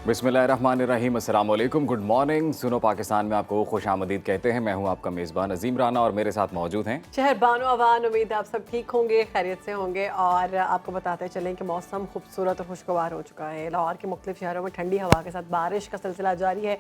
बिस्मिल्लाहिर्रहमानिर्रहीम, अस्सलाम वालेकुम, गुड मॉर्निंग। सुनो पाकिस्तान में आपको खुश आमदीद कहते हैं। मैं हूं आपका मेज़बान अजीम राना और मेरे साथ मौजूद हैं शहर बानो अवान। उम्मीद है आप सब ठीक होंगे, खैरियत से होंगे। और आपको बताते चलें कि मौसम खूबसूरत और खुशगवार हो चुका है। लाहौर के मुख्तलिफ शहरों में ठंडी हवा के साथ बारिश का सिलसिला जारी है।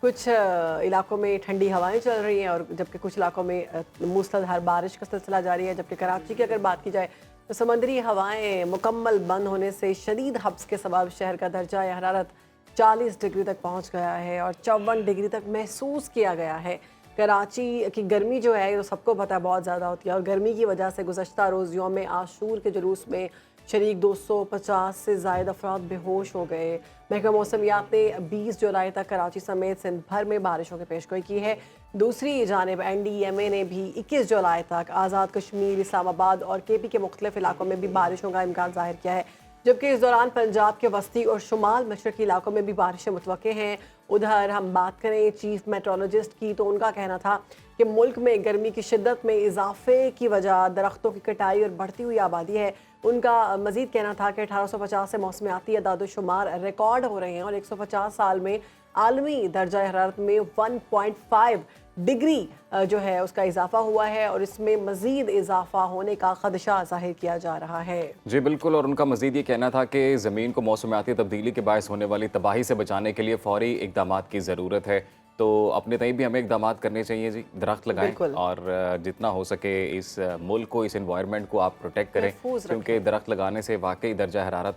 कुछ इलाकों में ठंडी हवाएं चल रही हैं और जबकि कुछ इलाकों में मूसलाधार बारिश का सिलसिला जारी है। जबकि कराची की अगर बात की जाए तो समंदरी हवाएं मुकम्मल बंद होने से शदीद हब्स के सबब शहर का दर्जा हरारत 40 डिग्री तक पहुंच गया है और 54 डिग्री तक महसूस किया गया है। कराची की गर्मी जो है, तो सबको पता है बहुत ज़्यादा होती है और गर्मी की वजह से गुज़श्ता रोज़ यौम आशूर के जुलूस में शरीक 250 से ज़ायद अफराद बेहोश हो गए। महकमा मौसमियात ने 20 जुलाई तक कराची समेत सिंध भर में बारिशों की पेशगोई की है। दूसरी जानिब NDMA ने भी 21 जुलाई तक आज़ाद कश्मीर, इस्लामाबाद और KP के मुख्तलिफ इलाकों में भी बारिशों का इम्कान ज़ाहिर किया है। जबकि इस दौरान पंजाब के वस्ती और शुमाल मशरक़ी इलाकों में भी बारिशें मुतवक्के हैं। उधर हम बात करें चीफ मेट्रोलॉजिस्ट की, तो उनका कहना था कि मुल्क में गर्मी की शिद्दत में इजाफे की वजह दरख्तों की कटाई और बढ़ती हुई आबादी है। उनका मजीद कहना था कि 1850 से मौसमियाती अदाद-ओ-शुमार रिकॉर्ड हो रहे हैं और 150 साल में आलमी दर्जा हरारत में 1.5 डिग्री जो है उसका इजाफा हुआ है और इसमें मजीद इजाफा होने का खदशा जाहिर किया जा रहा है। जी बिल्कुल। और उनका मजीद ये कहना था कि ज़मीन को मौसमियाती तब्दीली के बायस होने वाली तबाही से बचाने के लिए फ़ौरी इकदाम की ज़रूरत है। तो अपने तई भी हमें इकदाम करने चाहिए जी, दरख्त लगाएं और जितना हो सके इस मुल्क को, इस इन्वायरमेंट को आप प्रोटेक्ट करें, क्योंकि दरख्त लगाने से वाकई दर्जा हरारत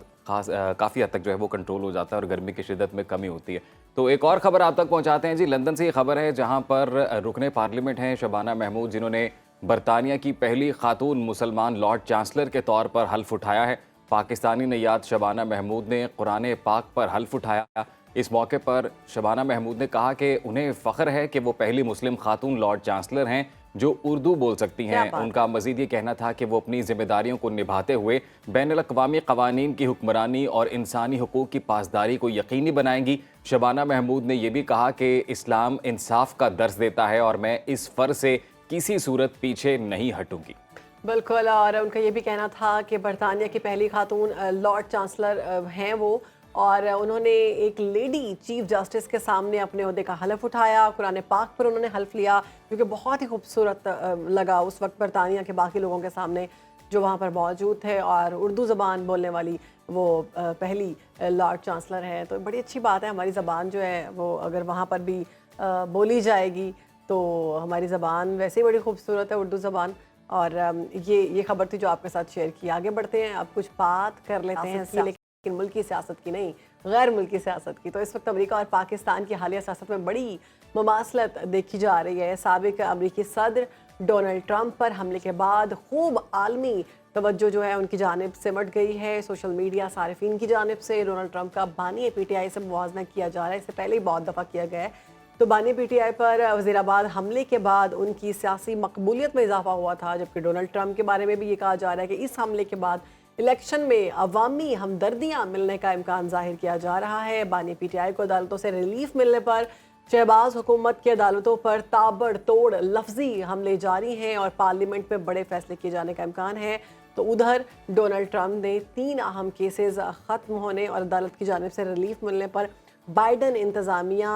काफ़ी हद तक जो है वो कंट्रोल हो जाता है और गर्मी की शिद्दत में कमी होती है। तो एक और ख़बर आप तक पहुँचाते हैं जी। लंदन से ये खबर है जहाँ पर रुकने पार्लियामेंट हैं शबाना महमूद, जिन्होंने बरतानिया की पहली खातून मुसलमान लॉर्ड चांसलर के तौर पर हल्फ उठाया है। पाकिस्तानी नैयाद शबाना महमूद ने कुरान पाक पर हल्फ उठाया। इस मौके पर शबाना महमूद ने कहा कि उन्हें फ़ख्र है कि वो पहली मुस्लिम खातून लॉर्ड चांसलर हैं जो उर्दू बोल सकती हैं। उनका मज़ीद ये कहना था कि वो अपनी ज़िम्मेदारियों को निभाते हुए बैनुल-अक़वामी क़वानीन की हुक्मरानी और इंसानी हुकूक़ की पासदारी को यकीनी बनाएंगी। शबाना महमूद ने यह भी कहा कि इस्लाम इंसाफ का दर्स देता है और मैं इस फ़र्ज़ से किसी सूरत पीछे नहीं हटूंगी। बिल्कुल। और उनका ये भी कहना था कि बरतानिया की पहली खातून लॉर्ड चांसलर हैं वो, और उन्होंने एक लेडी चीफ जस्टिस के सामने अपने ओहदे का हल्फ उठाया। कुरान पाक पर उन्होंने हल्फ लिया, क्योंकि बहुत ही खूबसूरत लगा उस वक्त बरतानिया के बाकी लोगों के सामने जो वहाँ पर मौजूद थे। और उर्दू ज़बान बोलने वाली वो पहली लॉर्ड चांसलर है, तो बड़ी अच्छी बात है। हमारी ज़बान जो है वो अगर वहाँ पर भी बोली जाएगी तो हमारी ज़बान वैसे ही बड़ी खूबसूरत है, उर्दू ज़बान। और ये खबर थी जो आपके साथ शेयर की। आगे बढ़ते हैं, अब कुछ बात कर लेते हैं लेकिन मुल्की सियासत की नहीं, गैर मुल्की सियासत की। तो इस वक्त अमेरिका और पाकिस्तान की हालिया सियासत में बड़ी मुमासलत देखी जा रही है। साबिक अमेरिकी सदर डोनाल्ड ट्रंप पर हमले के बाद खूब आलमी तवज्जो जो है उनकी जानिब सिमट गई है। सोशल मीडिया सारिफिन की जानिब से डोनाल्ड ट्रंप का बानी PTI से मुवाजना किया जा रहा है। इससे पहले ही बहुत दफ़ा किया गया है। तो बानी PTI पर वज़ीराबाद हमले के बाद उनकी सियासी मकबूलियत में इजाफा हुआ था, जबकि डोनाल्ड ट्रंप के बारे में भी ये कहा जा रहा है कि इस हमले के बाद इलेक्शन में अवामी हमदर्दियाँ मिलने का इम्कान जाहिर किया जा रहा है। बानी PTI को अदालतों से रिलीफ मिलने पर शहबाज हुकूमत की अदालतों पर ताबड़तोड़ लफ्जी हमले जारी हैं और पार्लियामेंट में बड़े फैसले किए जाने का इम्कान है। तो उधर डोनाल्ड ट्रंप ने 3 अहम केसेस ख़त्म होने और अदालत की जानिब से रिलीफ मिलने पर बाइडन इंतज़ामिया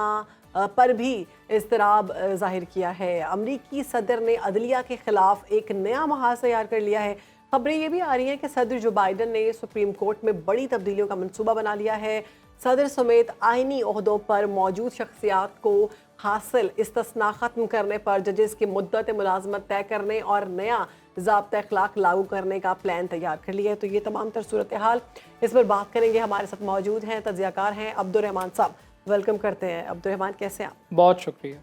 पर भी इज़्तिराब ज़ाहिर किया है। अमरीकी सदर ने अदलिया के ख़िलाफ़ एक नया महाज तैयार कर लिया है। खबरें ये भी आ रही हैं कि सदर जो बाइडन ने सुप्रीम कोर्ट में बड़ी तब्दीलियों का मंसूबा बना लिया है। सदर समेत आइनी ओहदों पर मौजूद शख्सियात को हासिल इस्तिस्ना ख़त्म करने पर जजेस की मुद्दत मुलाजमत तय करने और नया ज़ाब्ता अखलाक लागू करने का प्लान तैयार कर लिया है। तो ये तमाम तर सूरत हाल इस पर बात करेंगे। हमारे साथ मौजूद हैं तज्ज़ियाकार हैं अब्दुर्रहमान साहब। वेलकम करते हैं अब्दुर्रहमान, कैसे हैं आप? बहुत शुक्रिया।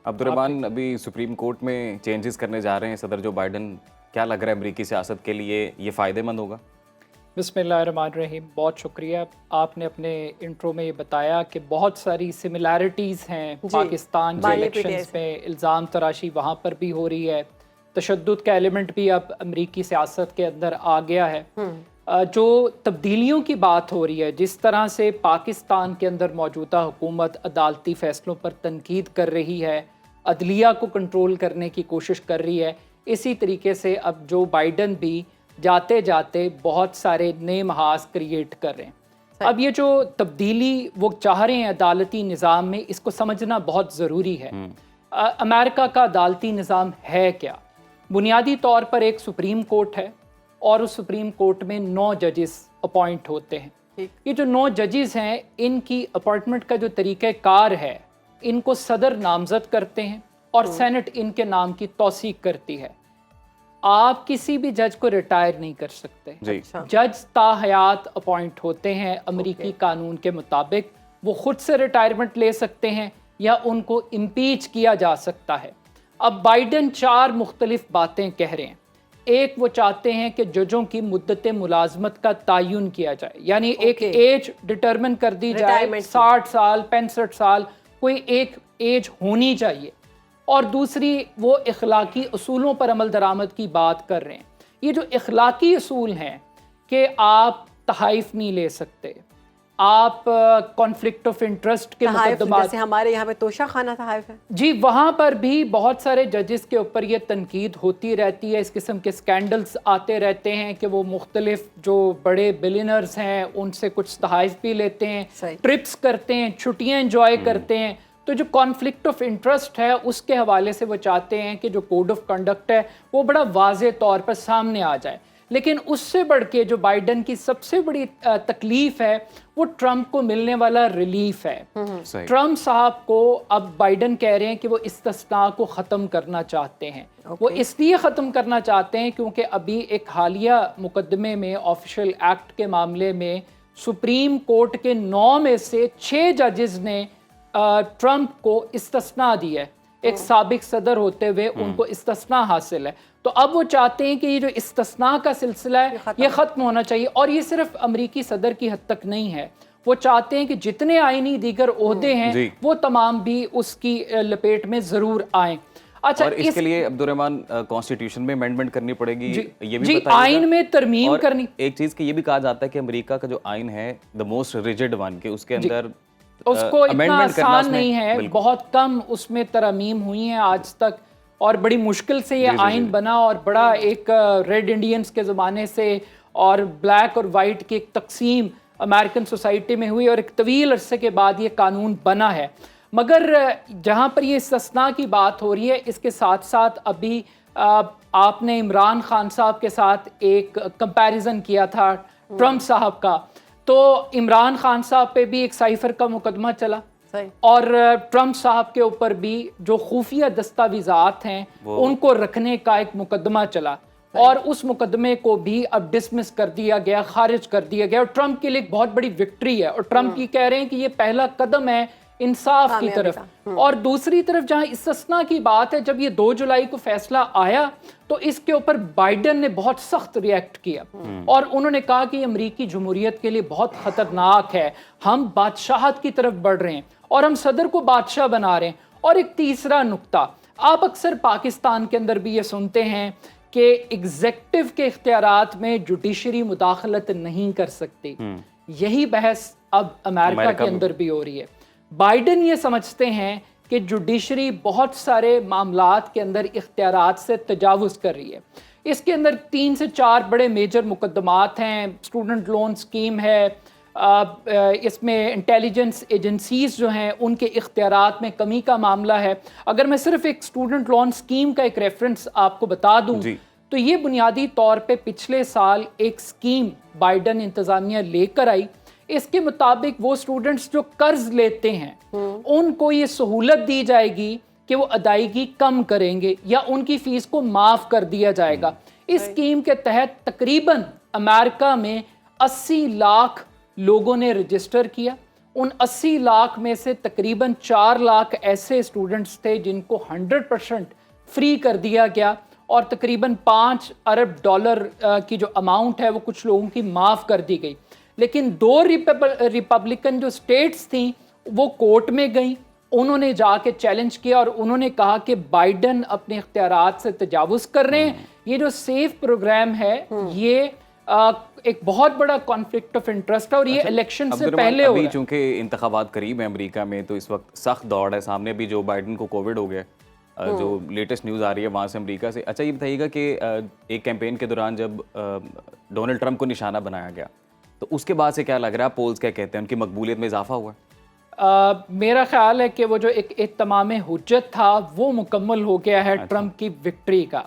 अब्दुर्रहमान, अभी सुप्रीम कोर्ट में चेंजेस करने जा रहे हैं सदर जो बाइडन, क्या लग रहा है अमरीकी सियासत के लिए ये फ़ायदेमंद होगा? बिस्मिल्लाहिर्रहमानिर्रहीम। बहुत शुक्रिया, आपने अपने इंट्रो में ये बताया कि बहुत सारी सिमिलैरिटीज़ हैं पाकिस्तान के इलेक्शंस में। इल्ज़ाम तराशी वहाँ पर भी हो रही है, तशद्दुद का एलिमेंट भी अब अमरीकी सियासत के अंदर आ गया है। जो तब्दीलियों की बात हो रही है, जिस तरह से पाकिस्तान के अंदर मौजूदा हुकूमत अदालती फ़ैसलों पर तनकीद कर रही है, अदलिया को कंट्रोल करने की कोशिश कर रही है, इसी तरीके से अब जो बाइडन भी जाते जाते बहुत सारे नए महाज क्रिएट कर रहे हैं। अब ये जो तब्दीली वो चाह रहे हैं अदालती निज़ाम में, इसको समझना बहुत ज़रूरी है। अमेरिका का अदालती निज़ाम है क्या? बुनियादी तौर पर एक सुप्रीम कोर्ट है और उस सुप्रीम कोर्ट में 9 जजेस अपॉइंट होते हैं। ये जो 9 जजेस हैं, इनकी अपॉइंटमेंट का जो तरीक़ाकार है, इनको सदर नामज़द करते हैं और सेनेट इनके नाम की तौसीक करती है। आप किसी भी जज को रिटायर नहीं कर सकते। जज ताहयात अपॉइंट होते हैं अमेरिकी कानून के मुताबिक। वो खुद से रिटायरमेंट ले सकते हैं या उनको इम्पीच किया जा सकता है। अब बाइडन 4 मुख्तलिफ बातें कह रहे हैं। एक, वो चाहते हैं कि जजों की मुद्दत मुलाजमत का तयन किया जाए, यानी एक एज डिटर्मिन कर दी जाए, 60 साल 65 साल कोई एक एज होनी चाहिए। और दूसरी, वो इखलाकी असूलों पर अमल दरामद की बात कर रहे हैं। ये जो इखलाकी असूल हैं कि आप तहाइफ नहीं ले सकते, आप कॉन्फ्लिक्ट ऑफ इंटरेस्ट के मुकदमा, जैसे हमारे यहाँ पे तोशा खाना तहाइफ है जी, वहाँ पर भी बहुत सारे जजेस के ऊपर ये तनकीद होती रहती है। इस किस्म के स्कैंडल्स आते रहते हैं कि वो मुख्तलिफ जो बड़े बिलियनर्स हैं उनसे कुछ तहाइफ भी लेते हैं, ट्रिप्स करते हैं, छुट्टियाँ इंजॉय करते हैं। तो जो कॉन्फ्लिक्ट ऑफ इंटरेस्ट है उसके हवाले से वो चाहते हैं कि जो कोड ऑफ कंडक्ट है वो बड़ा वाज़े तौर पर सामने आ जाए। लेकिन उससे बढ़ के जो बाइडन की सबसे बड़ी तकलीफ है वो ट्रंप को मिलने वाला रिलीफ है। ट्रंप साहब को अब बाइडन कह रहे हैं कि वो इस्तिस्ना को ख़त्म करना चाहते हैं। वो इसलिए ख़त्म करना चाहते हैं क्योंकि अभी एक हालिया मुकदमे में, ऑफिशियल एक्ट के मामले में, सुप्रीम कोर्ट के 9 में से 6 जजेस ने ट्रंप को इस्तिस्ना दी है। एक साबिक सदर होते हुए उनको इस्तिस्ना हासिल है। तो अब वो चाहते हैं कि ये जो इस्तिस्ना का सिलसिला है ये ख़त्म होना चाहिए। और ये सिर्फ अमरीकी सदर की हद तक नहीं है, वो चाहते हैं कि जितने आईनी दीगर ओहदे हैं वो तमाम भी उसकी लपेट में ज़रूर आएँ। अच्छा, और इसके लिए अब्दुर्रहमान कॉन्स्टिट्यूशन में अमेंडमेंट करनी पड़ेगी, ये भी जी, आइन में तरमीम करनी। एक चीज़ की ये भी कहा जाता है कि अमेरिका का जो आइन है द मोस्ट रिजिड वन, के उसके अंदर उसको इतना आसान नहीं है, बहुत कम उसमें तरमीम हुई हैं आज तक और बड़ी मुश्किल से ये आइन बना। और बड़ा एक रेड इंडियंस के ज़माने से और ब्लैक और वाइट की एक तकसीम अमेरिकन सोसाइटी में हुई और एक तवील अरसे के बाद ये कानून बना है। मगर जहाँ पर ये इस्तिस्ना की बात हो रही है, इसके साथ साथ अभी आपने इमरान खान साहब के साथ एक कंपैरिजन किया था ट्रंप साहब का, तो इमरान खान साहब पे भी एक साइफर का मुकदमा चला और ट्रंप साहब के ऊपर भी जो खुफिया दस्तावेजात हैं उनको रखने का एक मुकदमा चला और उस मुकदमे को भी अब डिसमिस कर दिया गया, खारिज कर दिया गया। और ट्रंप के लिए एक बहुत बड़ी विक्ट्री है और ट्रंप ये कह रहे हैं कि ये पहला कदम है इंसाफ की तरफ। और दूसरी तरफ जहां इस्तिस्ना की बात है, जब ये 2 जुलाई को फैसला आया तो इसके ऊपर बाइडन ने बहुत सख्त रिएक्ट किया और उन्होंने कहा कि अमरीकी जमहूरियत के लिए बहुत खतरनाक है, हम बादशाहत की तरफ बढ़ रहे हैं और हम सदर को बादशाह बना रहे हैं। और एक तीसरा नुक्ता, आप अक्सर पाकिस्तान के अंदर भी ये सुनते हैं कि एग्जेक्टिव के इख्तियारात में जुडिशरी मुदाखलत नहीं कर सकती। यही बहस अब अमेरिका के अंदर भी हो रही है। बाइडन ये समझते हैं कि जुडिशरी बहुत सारे मामलात के अंदर इख्तियारात से तजावुज़ कर रही है। इसके अंदर 3 से 4 बड़े मेजर मुकदमात हैं। स्टूडेंट लोन स्कीम है, इसमें इंटेलिजेंस एजेंसीज जो हैं उनके इख्तियारात में कमी का मामला है। अगर मैं सिर्फ एक स्टूडेंट लोन स्कीम का एक रेफरेंस आपको बता दूं तो ये बुनियादी तौर पे पिछले साल एक स्कीम बाइडन इंतज़ामिया लेकर आई। इसके मुताबिक वो स्टूडेंट्स जो कर्ज लेते हैं उनको ये सहूलत दी जाएगी कि वो अदायगी कम करेंगे या उनकी फीस को माफ़ कर दिया जाएगा। इस स्कीम के तहत तकरीबन अमेरिका में 80 लाख लोगों ने रजिस्टर किया। उन 80 लाख में से तकरीबन 4 लाख ऐसे स्टूडेंट्स थे जिनको 100% फ्री कर दिया गया और तकरीबन $5 अरब की जो अमाउंट है वो कुछ लोगों की माफ़ कर दी गई। लेकिन 2 रिपब्लिकन जो स्टेट्स थी वो कोर्ट में गई, उन्होंने जाके चैलेंज किया और उन्होंने कहा कि बाइडन अपने इख्तियारात से तजावुज़ कर रहे हैं। ये जो सेफ प्रोग्राम है ये एक बहुत बड़ा कॉन्फ्लिक्ट ऑफ इंटरेस्ट है और ये इलेक्शन से पहले हो रहा है। चूंकि इंतखाबात करीब है अमेरिका में तो इस वक्त सख्त दौड़ है सामने। भी जो बाइडन को कोविड हो गया, जो लेटेस्ट न्यूज़ आ रही है वहाँ से अमेरिका से। अच्छा, ये बताइएगा कि एक कैंपेन के दौरान जब डोनाल्ड ट्रंप को निशाना बनाया गया तो उसके बाद से क्या लग रहा है, पोल्स क्या कहते हैं, उनकी मकबूलियत में इजाफा हुआ? मेरा ख्याल है कि वो जो एक इत्माम हुज्जत था वो मुकम्मल हो गया है ट्रंप की विक्ट्री का।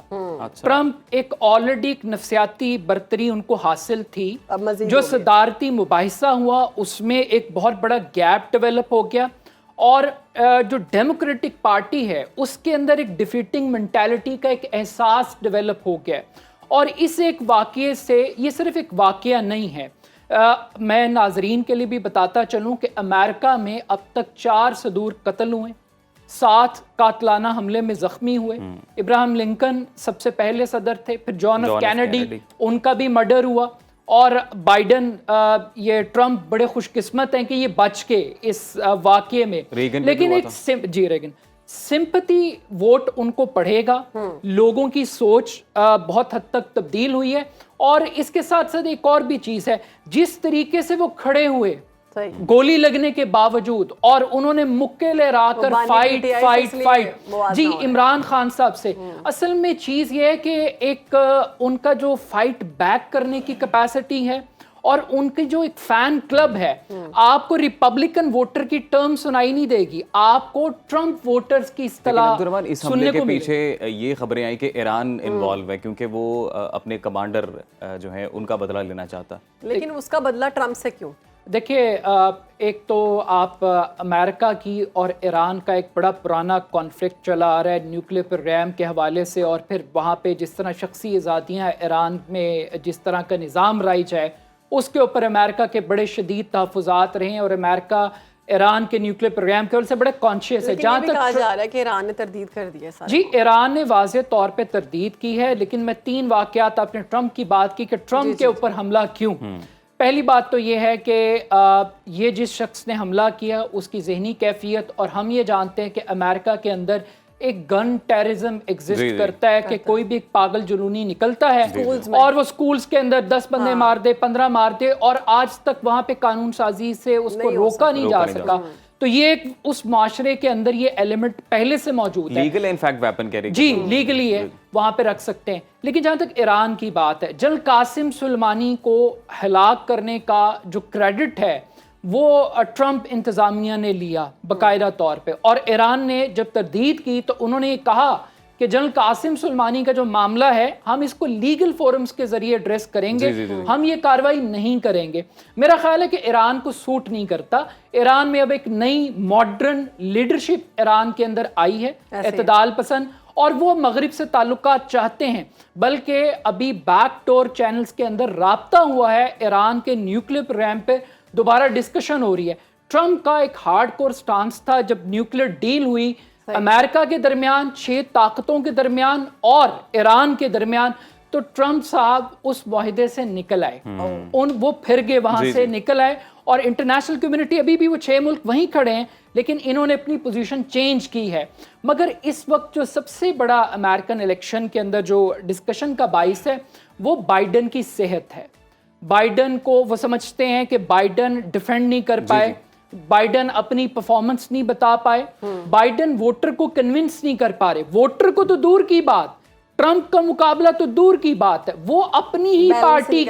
ट्रंप एक ऑलरेडी एक नफसियाती बर्तरी उनको हासिल थी, जो सदारती मुबाहिसा हुआ उसमें एक बहुत बड़ा गैप डेवलप हो गया, और जो डेमोक्रेटिक पार्टी है उसके अंदर एक डिफीटिंग मेंटालिटी का एक एहसास डेवलप हो गया। और इस एक वाक़ये से, ये सिर्फ एक वाक़या नहीं है, मैं नाजरीन के लिए भी बताता चलूं कि अमेरिका में अब तक 4 सदूर कत्ल हुए, 7 कातलाना हमले में ज़ख्मी हुए। इब्राहिम लिंकन सबसे पहले सदर थे, फिर जॉन एफ कैनेडी, उनका भी मर्डर हुआ। और बाइडन, ये ट्रंप बड़े खुशकिस्मत हैं कि ये बच के इस वाक़ये में। लेकिन एक रेगन सिंपैथी वोट उनको पढ़ेगा, लोगों की सोच बहुत हद तक तब्दील हुई है। और इसके साथ साथ एक और भी चीज है, जिस तरीके से वो खड़े हुए गोली लगने के बावजूद, और उन्होंने मुक्के लहराकर फाइट फाइट फाइट जी इमरान खान साहब से। असल में चीज ये है कि एक उनका जो फाइट बैक करने की कैपेसिटी है, और उनकी जो एक फैन क्लब है, आपको रिपब्लिकन वोटर की टर्म सुनाई नहीं देगी, आपको ट्रंप वोटर्स की इस्तलाह सुनने को पीछे ये खबरें आई कि ईरान इन्वॉल्व है, क्योंकि वो अपने कमांडर जो है उनका बदला लेना चाहता। लेकिन उसका बदला ट्रंप से क्यों? देखिए, एक तो आप अमेरिका की और ईरान का एक बड़ा पुराना कॉन्फ्लिक्ट चला आ रहा है न्यूक्लियर प्रोग्राम के हवाले से, और फिर वहाँ पे जिस तरह शख्सी आज़ादियाँ ईरान में जिस तरह का निज़ाम राइज है उसके ऊपर अमेरिका के बड़े शदीद तहफ़्फ़ुज़ात रहे हैं, और अमेरिका ईरान के न्यूक्लियर प्रोग्राम के वजह से बड़े कॉन्शियस है। जहाँ तक कहा जा रहा है कि ईरान ने तरदीद कर दी है जी, ईरान ने वाज़े तौर पे तरदीद की है। लेकिन मैं 3 वाक़यात, आपने ट्रंप की बात की कि ट्रंप के ऊपर हमला क्यों। पहली बात तो ये है कि ये जिस शख्स ने हमला किया उसकी जहनी कैफियत, और हम ये जानते हैं कि अमेरिका के अंदर एक गन टेररिज्म एग्जिस्ट करता है कि कोई भी एक पागल जुनूनी निकलता है और वो स्कूल्स के अंदर 10 बंदे मार दे, 15 मार दे, और आज तक वहां पे कानून साजी से उसको रोका नहीं जा सका। तो ये उस माशरे के अंदर ये एलिमेंट पहले से मौजूद है। लीगल इनफैक्ट वेपन कैरी जी लीगली है, वहां पे रख सकते हैं। लेकिन जहां तक ईरान की बात है, जनरल कासिम सुलेमानी को हलाक करने का जो क्रेडिट है वो ट्रंप इंतजामिया ने लिया बाकायदा तौर पे, और ईरान ने जब तरदीद की तो उन्होंने ये कहा कि जनरल कासिम सुलेमानी का जो मामला है हम इसको लीगल फोरम्स के जरिए एड्रेस करेंगे, हम ये कार्रवाई नहीं करेंगे। मेरा ख्याल है कि ईरान को सूट नहीं करता। ईरान में अब एक नई मॉडर्न लीडरशिप ईरान के अंदर आई है, एतदाल पसंद, और वो मगरिब से ताल्लुकात चाहते हैं। बल्कि अभी बैकडोर चैनल्स के अंदर राब्ता हुआ है, ईरान के न्यूक्लियर प्रोग्राम पे दोबारा डिस्कशन हो रही है। ट्रंप का एक हार्डकोर स्टांस था जब न्यूक्लियर डील हुई अमेरिका के दरमियान, 6 ताकतों के दरमियान और ईरान के दरमियान, तो ट्रंप साहब उस मुआहदे से निकल आए, वो फिर गए वहां से निकल आए, और इंटरनेशनल कम्युनिटी अभी भी वो 6 मुल्क वहीं खड़े हैं, लेकिन इन्होंने अपनी पोजीशन चेंज की है। मगर इस वक्त जो सबसे बड़ा अमेरिकन इलेक्शन के अंदर जो डिस्कशन का बाइस है वो बाइडन की सेहत है। बाइडन को वो समझते हैं कि बाइडन डिफेंड नहीं कर पाए, बाइडन अपनी परफॉर्मेंस नहीं बता पाए, बाइडन वोटर को कन्विंस नहीं कर पा रहे। वोटर को तो दूर की बात, ट्रंप का मुकाबला तो दूर की बात है, वो अपनी ही पार्टी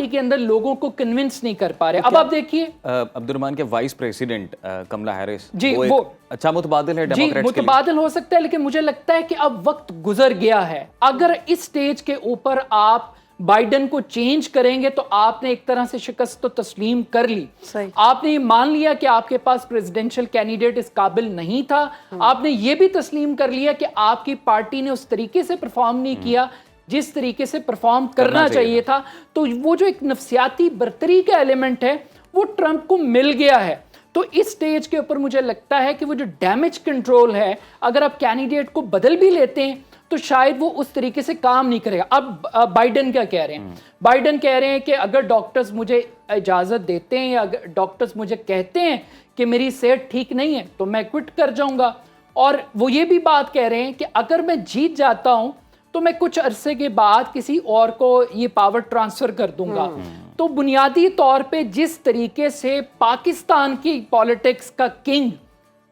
के अंदर लोगों को कन्विंस नहीं कर पा रहे। अब आप देखिए अब्दुर्रहमान के वाइस प्रेसिडेंट कमला हैरिस जी, वो अच्छा मुतबादिल है डेमोक्रेट्स के लिए। मुतबादिल हो सकता है, लेकिन मुझे लगता है कि अब वक्त गुजर गया है। अगर इस स्टेज के ऊपर आप बाइडन को चेंज करेंगे तो आपने एक तरह से शिकस्त तो तस्लीम कर ली। आपने ये मान लिया कि आपके पास प्रेसिडेंशियल कैंडिडेट इस काबिल नहीं था, आपने ये भी तस्लीम कर लिया कि आपकी पार्टी ने उस तरीके से परफॉर्म नहीं किया जिस तरीके से परफॉर्म करना चाहिए था। तो वो जो एक नफसियाती बर्तरी का एलिमेंट है वो ट्रंप को मिल गया है। तो इस स्टेज के ऊपर मुझे लगता है कि वो जो डैमेज कंट्रोल है, अगर आप कैंडिडेट को बदल भी लेते हैं तो शायद वो उस तरीके से काम नहीं करेगा। अब बाइडन क्या कह रहे हैं? बाइडन कह रहे हैं कि अगर डॉक्टर्स मुझे इजाज़त देते हैं या अगर डॉक्टर्स मुझे कहते हैं कि मेरी सेहत ठीक नहीं है तो मैं क्विट कर जाऊंगा। और वो ये भी बात कह रहे हैं कि अगर मैं जीत जाता हूं तो मैं कुछ अरसे के बाद किसी और को ये पावर ट्रांसफर कर दूंगा। तो बुनियादी तौर पे जिस तरीके से पाकिस्तान की पॉलिटिक्स का किंग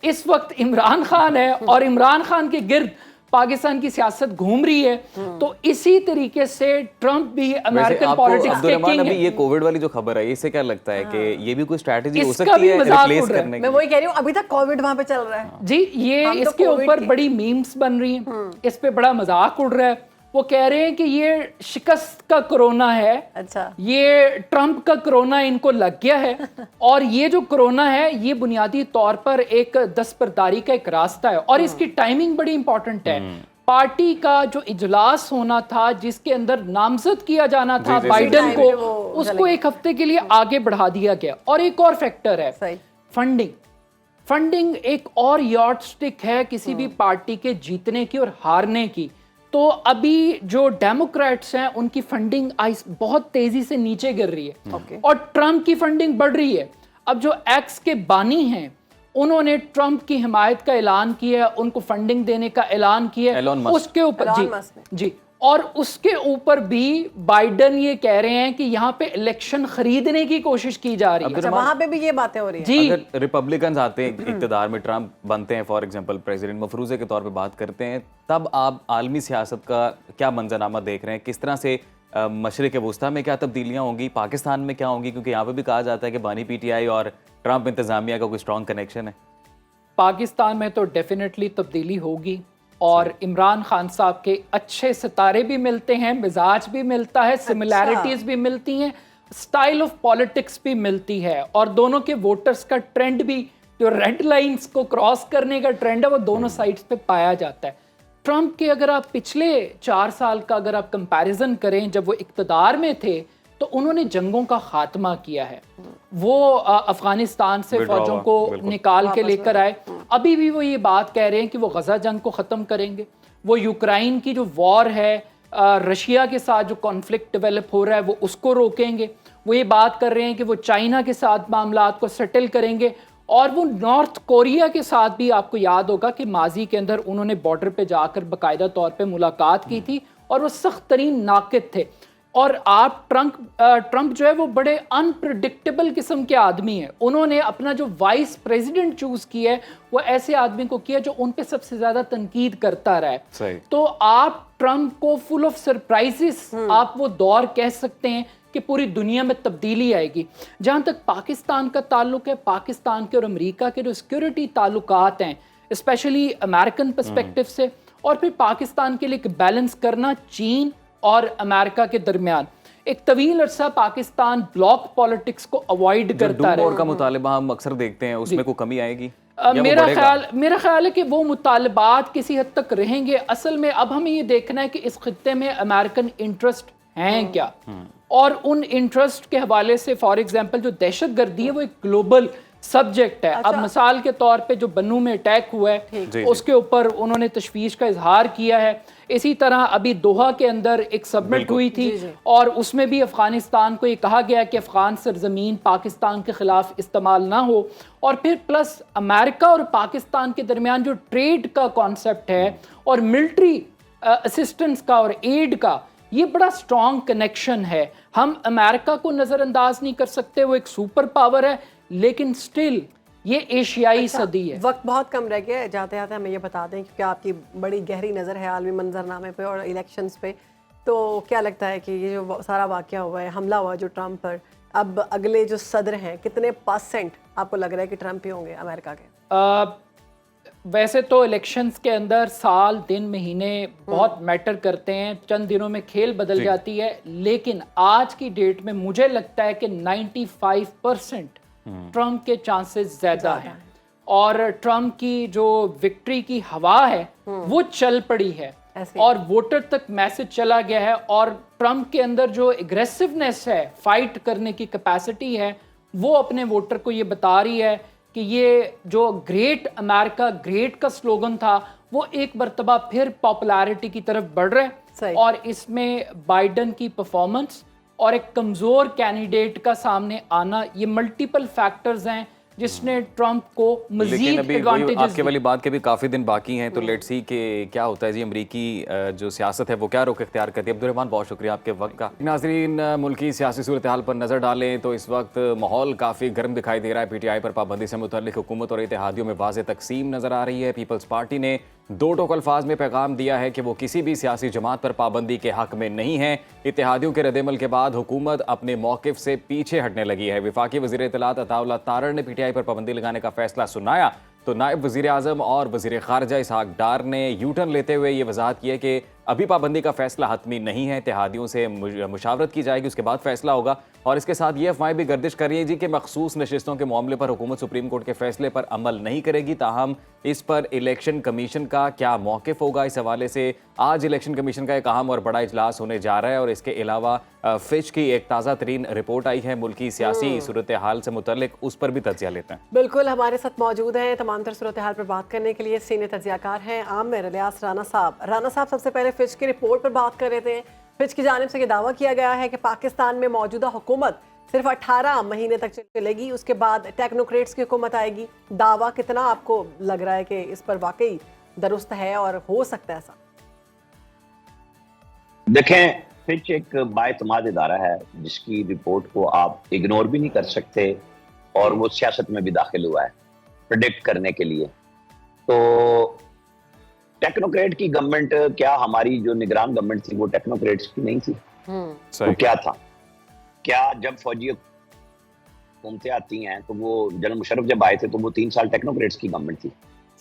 इस वक्त इमरान खान है और इमरान खान के गिर्द पाकिस्तान की सियासत घूम रही है, तो इसी तरीके से ट्रंप भी अमेरिकन पॉलिटिक्स के किंग है। ये कोविड वाली जो खबर है, इससे क्या लगता है कि ये भी कोई स्ट्रैटेजी हो सकती है रिप्लेस करने की? मैं वही कह रही हूँ, अभी तक कोविड वहां पे चल रहा है जी, ये इसके ऊपर बड़ी मीम्स बन रही हैं, इस पे बड़ा मजाक उड़ रहा है। वो कह रहे हैं कि ये शिकस्त का कोरोना है, अच्छा, ये ट्रंप का कोरोना इनको लग गया है और ये जो कोरोना है ये बुनियादी तौर पर एक दस्तबरदारी का एक रास्ता है और इसकी टाइमिंग बड़ी इंपॉर्टेंट है। पार्टी का जो इजलास होना था जिसके अंदर नामजद किया जाना था बाइडन को, उसको एक हफ्ते के लिए आगे बढ़ा दिया गया। और एक और फैक्टर है फंडिंग एक और यॉर्डस्टिक है किसी भी पार्टी के जीतने की और हारने की। तो अभी जो डेमोक्रेट्स हैं उनकी फंडिंग बहुत तेजी से नीचे गिर रही है और ट्रंप की फंडिंग बढ़ रही है। अब जो एक्स के बानी हैं उन्होंने ट्रंप की हिमायत का ऐलान किया, उनको फंडिंग देने का ऐलान किया, उसके ऊपर जी और उसके ऊपर भी बाइडन ये कह रहे हैं कि यहाँ पे इलेक्शन खरीदने की कोशिश की जा रही है। वहां पे भी ये बातें हो रही है जी। अगर रिपब्लिकन आते हैं इक़्तिदार में, ट्रंप बनते हैं फॉर एग्जांपल, प्रेसिडेंट मफरूज़े के तौर पे बात करते हैं, तब आप आलमी सियासत का क्या मंजरनामा देख रहे हैं? किस तरह से मशरिक़ वुस्ता में क्या तब्दीलियाँ होंगी, पाकिस्तान में क्या होंगी? क्योंकि यहाँ पे भी कहा जाता है कि बानी PTI और ट्रंप इंतजामिया का कोई स्ट्रॉन्ग कनेक्शन है। पाकिस्तान में तो डेफिनेटली तब्दीली होगी और इमरान खान साहब के अच्छे सितारे भी मिलते हैं, मिजाज भी मिलता है, सिमिलैरिटीज भी मिलती हैं, स्टाइल ऑफ पॉलिटिक्स भी मिलती है और दोनों के वोटर्स का ट्रेंड भी, जो रेड लाइंस को क्रॉस करने का ट्रेंड है, वो दोनों साइड्स पे पाया जाता है। ट्रंप के अगर आप पिछले 4 साल का अगर आप कंपैरिजन करें, जब वो इक्तदार में थे तो उन्होंने जंगों का खात्मा किया है। वो अफगानिस्तान से फौजों को निकाल के लेकर आए। अभी भी वो ये बात कह रहे हैं कि वो गजा जंग को ख़त्म करेंगे। वो यूक्रेन की जो वॉर है, रशिया के साथ जो कॉन्फ्लिक्ट डेवलप हो रहा है, वो उसको रोकेंगे। वो ये बात कर रहे हैं कि वो चाइना के साथ मामलात को सेटल करेंगे और वो नॉर्थ कोरिया के साथ भी, आपको याद होगा कि माजी के अंदर उन्होंने बॉर्डर पे जाकर बाकायदा तौर पे मुलाकात की थी और वो सख्त तरीन नाकिद थे। और आप ट्रंप जो है वो बड़े अनप्रिडिक्टेबल किस्म के आदमी हैं। उन्होंने अपना जो वाइस प्रेसिडेंट चूज किया है वो ऐसे आदमी को किया जो उन पे सबसे ज्यादा तनकीद करता रहा है। तो आप ट्रंप को फुल ऑफ सरप्राइजेस, आप वो दौर कह सकते हैं कि पूरी दुनिया में तब्दीली आएगी। जहां तक पाकिस्तान का ताल्लुक है, पाकिस्तान के और अमेरिका के जो सिक्योरिटी ताल्लुकात हैं, स्पेशली अमेरिकन पर्सपेक्टिव से, और फिर पाकिस्तान के लिए एक बैलेंस करना चीन और अमेरिका के दरमियान, एक तवील अरसा पाकिस्तान ब्लॉक पॉलिटिक्स को अवॉइड करता रहा। का मुतालिबा हम अक्सर देखते हैं, उसमें कोई कमी आएगी? मेरा ख्याल है कि वो मुतालबात किसी हद तक रहेंगे। असल में अब हमें ये देखना है कि इस खित्ते में अमेरिकन इंटरेस्ट हैं क्या, और उन इंटरेस्ट के हवाले से फॉर एग्जांपल जो दहशत गर्दी है वो एक ग्लोबल सब्जेक्ट है। अब मिसाल के तौर पे जो बन्नू में अटैक हुआ है उसके ऊपर उन्होंने तशवीश का इजहार किया है। इसी तरह अभी दोहा के अंदर एक सबमिट हुई थी और उसमें भी अफगानिस्तान को ये कहा गया कि अफगान सरजमीन पाकिस्तान के खिलाफ इस्तेमाल ना हो। और फिर प्लस अमेरिका और पाकिस्तान के दरमियान जो ट्रेड का कॉन्सेप्ट है और मिलिट्री असिस्टेंस का और एड का, ये बड़ा स्ट्रॉन्ग कनेक्शन है। हम अमेरिका को नज़रअंदाज नहीं कर सकते, वो एक सुपर पावर है, लेकिन स्टिल ये एशियाई सदी है। वक्त बहुत कम रह गया है, जाते जाते हमें ये बता दें क्योंकि आपकी बड़ी गहरी नज़र है आलमी मंजरनामे पे और इलेक्शंस पे, तो क्या लगता है कि ये जो सारा वाकया हुआ है, हमला हुआ जो ट्रंप पर, अब अगले जो सदर हैं कितने % आपको लग रहा है कि ट्रंप ही होंगे अमेरिका के? वैसे तो इलेक्शंस के अंदर साल, दिन, महीने बहुत मैटर करते हैं, चंद दिनों में खेल बदल जाती है, लेकिन आज की डेट में मुझे लगता है कि 95% ट्रंप के चांसेस ज्यादा हैं और ट्रंप की जो विक्ट्री की हवा है वो चल पड़ी है और वोटर तक मैसेज चला गया है। और ट्रंप के अंदर जो एग्रेसिवनेस है, फाइट करने की कैपेसिटी है, वो अपने वोटर को ये बता रही है कि ये जो ग्रेट अमेरिका ग्रेट का स्लोगन था वो एक मर्तबा फिर पॉपुलैरिटी की तरफ बढ़ रहा है। और इसमें बाइडन की परफॉर्मेंस और एक कमज़ोर कैंडिडेट का सामने आना, ये मल्टीपल फैक्टर्स हैं जिसने ट्रंप को मजीद एडवांटेजेस। आपके वाली बात के भी काफ़ी दिन बाकी हैं, तो लेट्स सी कि क्या होता है जी। अमरीकी जो सियासत है वो क्या रुख इख्तियार करती है। अब्दुर्रहमान, बहुत शुक्रिया आपके वक्त का। नाज़रीन, मुल्की सियासी सूरत हाल पर नज़र डालें तो इस वक्त माहौल काफ़ी गर्म दिखाई दे रहा है। PTI पर पाबंदी से मुतल्लिक हुकूमत और इत्तेहादियों में वाज़ेह तकसीम नज़र आ रही है। पीपल्स पार्टी ने दो टोक अल्फाज में पैगाम दिया है कि वो किसी भी सियासी जमात पर पाबंदी के हक में नहीं है। इत्तेहादियों के रद्दमल के बाद हुकूमत अपने मौक़िफ़ से पीछे हटने लगी है। वफाकी वज़ीर इत्तलात अताउल्लाह तारड़ ने PTI पर पाबंदी लगाने का फैसला सुनाया तो नायब वज़ीर आज़म और वज़ीर ख़ारजा इसहाक़ डार ने यू टर्न लेते हुए ये वजाहत की है कि अभी पाबंदी का फैसला हतमी नहीं है, इत्तेहादियों से मुशावरत की जाएगी, उसके बाद फैसला होगा। और इसके साथ ये अफवाहें भी गर्दिश कर रही है जी कि मखसूस नशिस्तों के मामले पर हुकूमत सुप्रीम कोर्ट के फैसले पर अमल नहीं करेगी। ताहम इस पर इलेक्शन कमीशन का क्या मौक़िफ़ होगा, इस हवाले से आज इलेक्शन कमीशन का एक अहम और बड़ा इजलास होने जा रहा है। और इसके अलावा फिच की एक ताज़ा तरीन रिपोर्ट आई है मुल्की सियासी सूरत हाल से मुतल्लिक, उस पर भी तज्जिया लेते हैं। बिल्कुल, हमारे साथ मौजूद हैं तमाम तर सूरत हाल पर बात करने के लिए सीनियर तज्जियाकार हैं आमिर इलियास राना साहब। राना साहब, सबसे पहले फिच की रिपोर्ट पर बात कर रहे थे। फिच की जानिब से ये दावा किया गया है कि पाकिस्तान में मौजूदा हुकूमत सिर्फ 18 महीने तक चलेगी, उसके बाद टेक्नोक्रेट्स की हुकूमत आएगी। दावा कितना आपको लग रहा है कि इस पर वाकई दुरुस्त है और हो सकता है ऐसा? देखें, फिच एक बाएतमाद इदारा है जिसकी रिपोर्ट को आप इग्नोर भी नहीं कर सकते और वो सियासत में भी दाखिल हुआ है प्रेडिक्ट करने के लिए। तो टेक्नोक्रेट की गवर्नमेंट, क्या हमारी जो निगरान गवर्नमेंट थी वो टेक्नोक्रेट्स की नहीं थी? तो क्या था? क्या जब फौजी हुकूमतें आती हैं तो वो जनरल मुशर्रफ जब आए थे तो वो 3 साल टेक्नोक्रेट्स की गवर्नमेंट थी?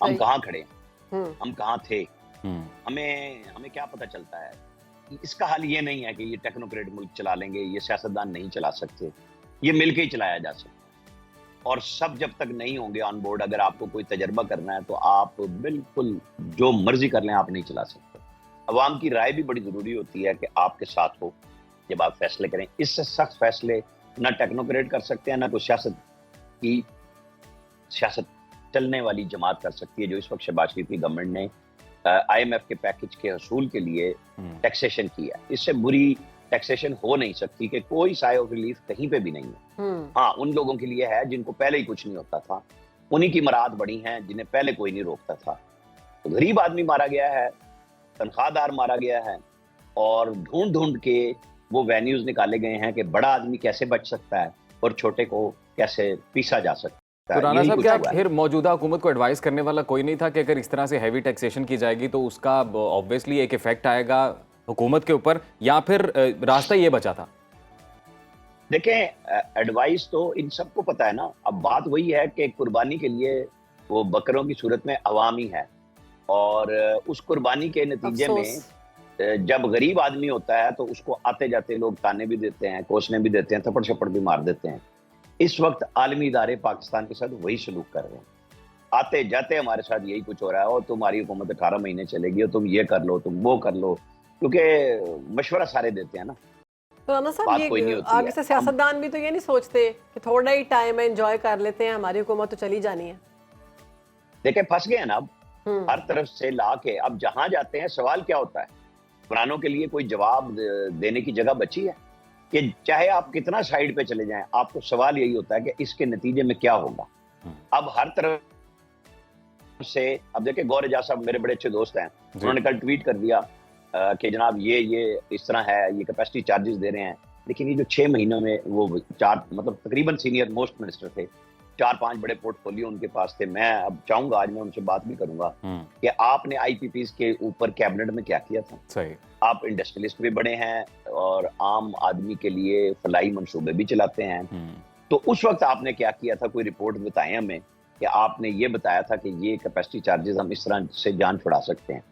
हम कहाँ खड़े हैं? हम कहाँ थे? हमें क्या पता चलता है? इसका हाल ये नहीं है कि ये टेक्नोक्रेट मुल्क चला लेंगे, ये सियासतदान नहीं चला सकते, ये मिलके ही चलाया जा सकता। और सब जब तक नहीं होंगे ऑन बोर्ड, अगर आपको कोई तजर्बा करना है तो आप बिल्कुल जो मर्जी कर लें, आप नहीं चला सकते। अवाम की राय भी बड़ी जरूरी होती है कि आपके साथ हो जब आप फैसले करें। इससे सख्त फैसले ना टेक्नोक्रेट कर सकते हैं, ना कोई सियासत चलने वाली जमात कर सकती है, जो इस वक्त शहबाज शरीफ की गवर्नमेंट ने IMF के पैकेज के हसूल के लिए टैक्सेशन किया। इससे बुरी टैक्सेशन हो नहीं सकती कि कोई साय ऑफ रिलीफ कहीं पे भी नहीं है। हाँ, उन लोगों के लिए है जिनको पहले ही कुछ नहीं होता था, उन्हीं की मराद बड़ी हैं जिन्हें पहले कोई नहीं रोकता था। तो गरीब आदमी मारा गया है, तनख्वाहदार मारा गया है, और ढूंढ ढूंढ के वो वेन्यूज निकाले गए हैं कि बड़ा आदमी कैसे बच सकता है और छोटे को कैसे पीसा जा सकता है। तो राना साहब, क्या फिर मौजूदा हुकूमत को एडवाइस करने वाला कोई नहीं था कि अगर इस तरह से हैवी टैक्सेशन की जाएगी तो उसका ऑब्वियसली एक इफेक्ट आएगा हुकूमत के ऊपर, या फिर रास्ता ये बचा था? देखें, एडवाइस तो इन सबको पता है ना। अब बात वही है कि कुर्बानी के लिए वो बकरों की सूरत में अवाम ही है, और उस कुर्बानी के नतीजे में जब गरीब आदमी होता है तो उसको आते जाते लोग ताने भी देते हैं, कोसने भी देते हैं, थप्पड़ छप्पड़ भी मार देते हैं। इस वक्त आलमी इदारे पाकिस्तान के साथ वही सलूक कर रहे हैं। आते जाते हमारे साथ यही कुछ हो रहा है, और तुम्हारी हुकूमत 18 महीने चलेगी और तुम ये कर लो, तुम वो कर लो, क्योंकि मशवरा सारे देते हैं ना। तो राना साहब, ये आगे से सियासतदान भी तो ये नहीं सोचते कि थोड़ा ही टाइम है, एंजॉय कर लेते हैं, हमारी हुकूमत तो चली जानी है? देखिए, फंस गए हैं ना अब, हर तरफ से ला के। अब जहां जाते हैं सवाल क्या होता है, कुरानों के लिए कोई जवाब देने की जगह बची है कि चाहे आप कितना साइड पे चले जाएं, आपको सवाल यही होता है कि इसके नतीजे में क्या होगा। अब हर तरफ से, अब देखिए गौर एजाज साहब मेरे बड़े अच्छे दोस्त हैं, उन्होंने कल ट्वीट कर दिया कि जनाब ये इस तरह है, ये कैपेसिटी चार्जेस दे रहे हैं। लेकिन ये जो 6 महीनों में वो 4 मतलब तकरीबन सीनियर मोस्ट मिनिस्टर थे, 4-5 बड़े पोर्टफोलियो उनके पास थे। मैं अब चाहूंगा, आज मैं उनसे बात भी करूंगा कि आपने IPPs के ऊपर कैबिनेट में क्या किया था। सही, आप इंडस्ट्रियलिस्ट भी बड़े हैं और आम आदमी के लिए फलाई मंसूबे भी चलाते हैं। तो उस वक्त आपने क्या किया था? कोई रिपोर्ट बताएं हमें कि आपने ये बताया था कि ये कैपेसिटी चार्जेस हम इस तरह से जान छुड़ा सकते हैं।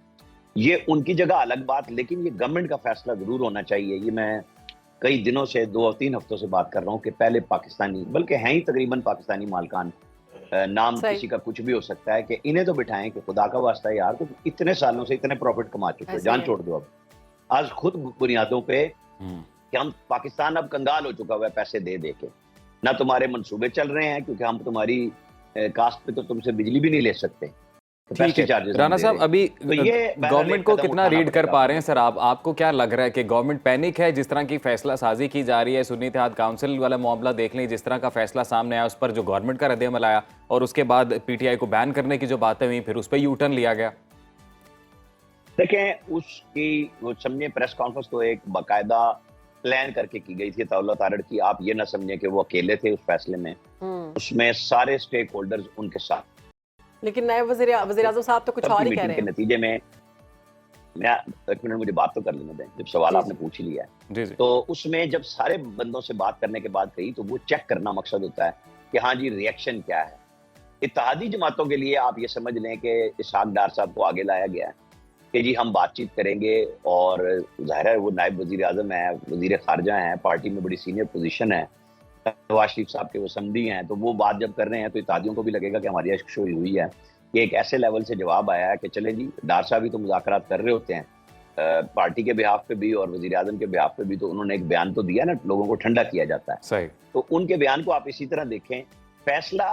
ये उनकी जगह अलग बात, लेकिन ये गवर्नमेंट का फैसला जरूर होना चाहिए। ये मैं कई दिनों से, 2-3 हफ्तों से बात कर रहा हूँ कि पहले पाकिस्तानी, बल्कि हैं ही तकरीबन पाकिस्तानी मालकान, नाम किसी का कुछ भी हो सकता है, कि इन्हें तो बिठाएं कि खुदा का वास्ता है यार, तो इतने सालों से इतने प्रॉफिट कमा चुके हो, जान छोड़ दो। अब आज खुद बुनियादों पे कि हम, पाकिस्तान अब कंगाल हो चुका हुआ है पैसे दे दे के, ना तुम्हारे मंसूबे चल रहे हैं क्योंकि हम तुम्हारी कास्ट पे तो तुमसे बिजली भी नहीं ले सकते। राना साहब, अभी गवर्नमेंट को कितना रीड कर पा रहे हैं सर आप? आपको क्या लग रहा है कि गवर्नमेंट पैनिक है जिस तरह की फैसला साजी की जा रही है? सुन्नी इत्तेहाद काउंसिल वाला मामला देख लें, जिस तरह का फैसला सामने आया, उस पर जो गवर्नमेंट का रद्द-ए-अमल आया, और उसके बाद PTI को बैन करने की जो बातें हुई, फिर उस पर यू टर्न लिया गया। देखें, उसकी वो समझे प्रेस कॉन्फ्रेंस तो एक बाकायदा प्लान करके की गई थी अताउल्लाह तारड़ की। आप ये ना समझे कि वो अकेले थे उस फैसले में, उसमें सारे स्टेक होल्डर्स उनके साथ लेकिन नए वज़ीर आज़म साहब तो कुछ और ही कह रहे हैं। के नतीजे में मैं एक मिनट मुझे बात तो कर लेने दें, जब सवाल आपने पूछ ही लिया है तो उसमें जब सारे बंदों से बात करने के बाद कही तो वो चेक करना मकसद होता है कि हाँ जी रिएक्शन क्या है। इत्तेहादी जमातों के लिए आप ये समझ लें कि इसहाक डार साहब को आगे लाया गया है कि जी हम बातचीत करेंगे, और ज़ाहिर है वो नायब वज़ीर आज़म है, वज़ीर ख़ारजा हैं, पार्टी में बड़ी सीनियर पोजीशन है, नवाज शरीफ साहब के वो समधी हैं, तो वो बात जब कर रहे हैं तो इत्तेहादियों को भी लगेगा कि हमारी अशकशोई हुई है कि एक ऐसे लेवल से जवाब आया है कि चले जी डार साहब भी तो मुज़ाकरात कर रहे होते हैं पार्टी के बिहाफ पे भी और वज़ीर आज़म के बिहाफ पे भी, तो उन्होंने एक बयान तो दिया ना, लोगों को ठंडा किया जाता है। सही। तो उनके बयान को आप इसी तरह देखें, फैसला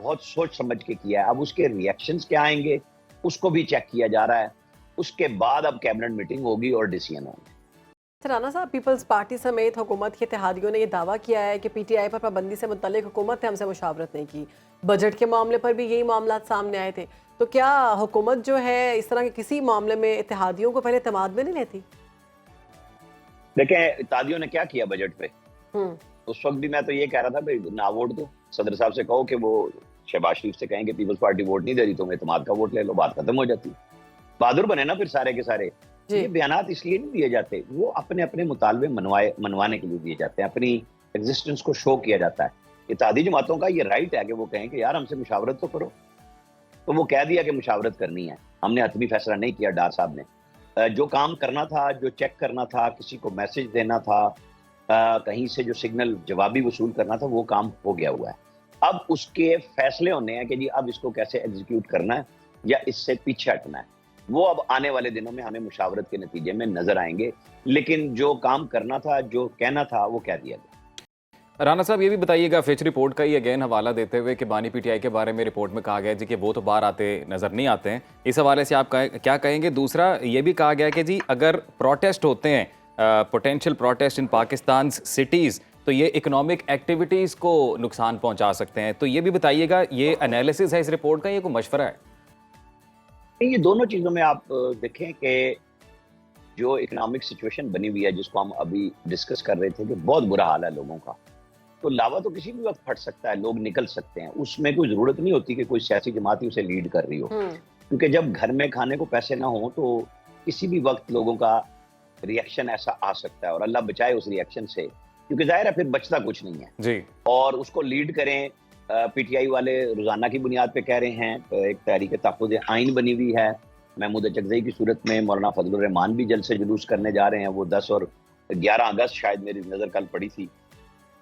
बहुत सोच समझ के किया है। अब उसके रिएक्शंस क्या आएंगे उसको भी चेक किया जा रहा है, उसके बाद अब कैबिनेट मीटिंग होगी और डिसीजन होंगे। राना साहब, पीपल्स पार्टी समेत हुकूमत के इत्तेहादियों ने यह दावा किया है कि पीटीआई पर पाबंदी से मुतल्लिक हुकूमत ने हमसे मुशावरत नहीं की। बजट के मामले पर भी यही मामला सामने आए थे, तो क्या हुकूमत जो है इस तरह के किसी मामले में इत्तेहादियों को पहले एतमाद में नहीं लेती? देखें इत्तेहादियों ने क्या किया बजट पे, उस वक्त भी मैं तो ये कह रहा था भाई ना वोट दो, सदर साहब से कहो कि वो शहबाज शरीफ से कहें कि पीपल्स पार्टी वोट नहीं दे रही, तुम एतमाद का वोट ले लो, बात खत्म हो जाती। बहादुर बने ना फिर सारे के सारे। ये बयानात इसलिए नहीं दिए जाते, वो अपने अपने मुतालबे मनवाने के लिए दिए जाते हैं, अपनी एग्जिस्टेंस को शो किया जाता है। इत्तेहादी जमातों का ये राइट है कि वो कहें कि यार हमसे मुशावरत तो करो, तो वो कह दिया कि मुशावरत करनी है, हमने हतमी फैसला नहीं किया। डार साहब ने जो काम करना था, जो चेक करना था, किसी को मैसेज देना था, कहीं से जो सिग्नल जवाबी वसूल करना था, वो काम हो गया हुआ है। अब उसके फैसले होने हैं कि जी अब इसको कैसे एग्जीक्यूट करना है या इससे पीछे हटना है, वो अब आने वाले दिनों में हमें मुशावरत के नतीजे में नजर आएंगे। लेकिन जो काम करना था, जो कहना था, वो कह दिया गया। राना साहब ये भी बताइएगा, फिच रिपोर्ट का ही अगेन हवाला देते हुए कि बानी पीटीआई के बारे में रिपोर्ट में कहा गया जी कि वो तो बाहर आते नज़र नहीं आते हैं, इस हवाले से आप क्या कहेंगे? दूसरा ये भी कहा गया कि जी अगर प्रोटेस्ट होते हैं, potential protest in Pakistan cities, तो ये इकोनॉमिक एक्टिविटीज़ को नुकसान पहुंचा सकते हैं, तो ये भी बताइएगा, ये एनालिसिस है इस रिपोर्ट का, ये कोई मशवरा है? ये दोनों चीज़ों में आप देखें कि जो इकोनॉमिक सिचुएशन बनी हुई है, जिसको हम अभी डिस्कस कर रहे थे कि बहुत बुरा हाल है लोगों का, तो लावा तो किसी भी वक्त फट सकता है, लोग निकल सकते हैं, उसमें कोई ज़रूरत नहीं होती कि कोई सियासी जमात ही उसे लीड कर रही हो, क्योंकि जब घर में खाने को पैसे ना हो तो किसी भी वक्त लोगों का रिएक्शन ऐसा आ सकता है, और अल्लाह बचाए उस रिएक्शन से, क्योंकि जाहिर है फिर बचता कुछ नहीं है जी। और उसको लीड करें। पीटीआई वाले रोजाना की बुनियाद पे कह रहे हैं, एक तहरीक तहफ़्फ़ुज़ आइन बनी हुई है, महमूद चकज़ई की सूरत में मौलाना फजलुर रहमान भी जल्द से जुलूस करने जा रहे हैं, वो 10 और 11 अगस्त शायद मेरी नज़र कल पड़ी थी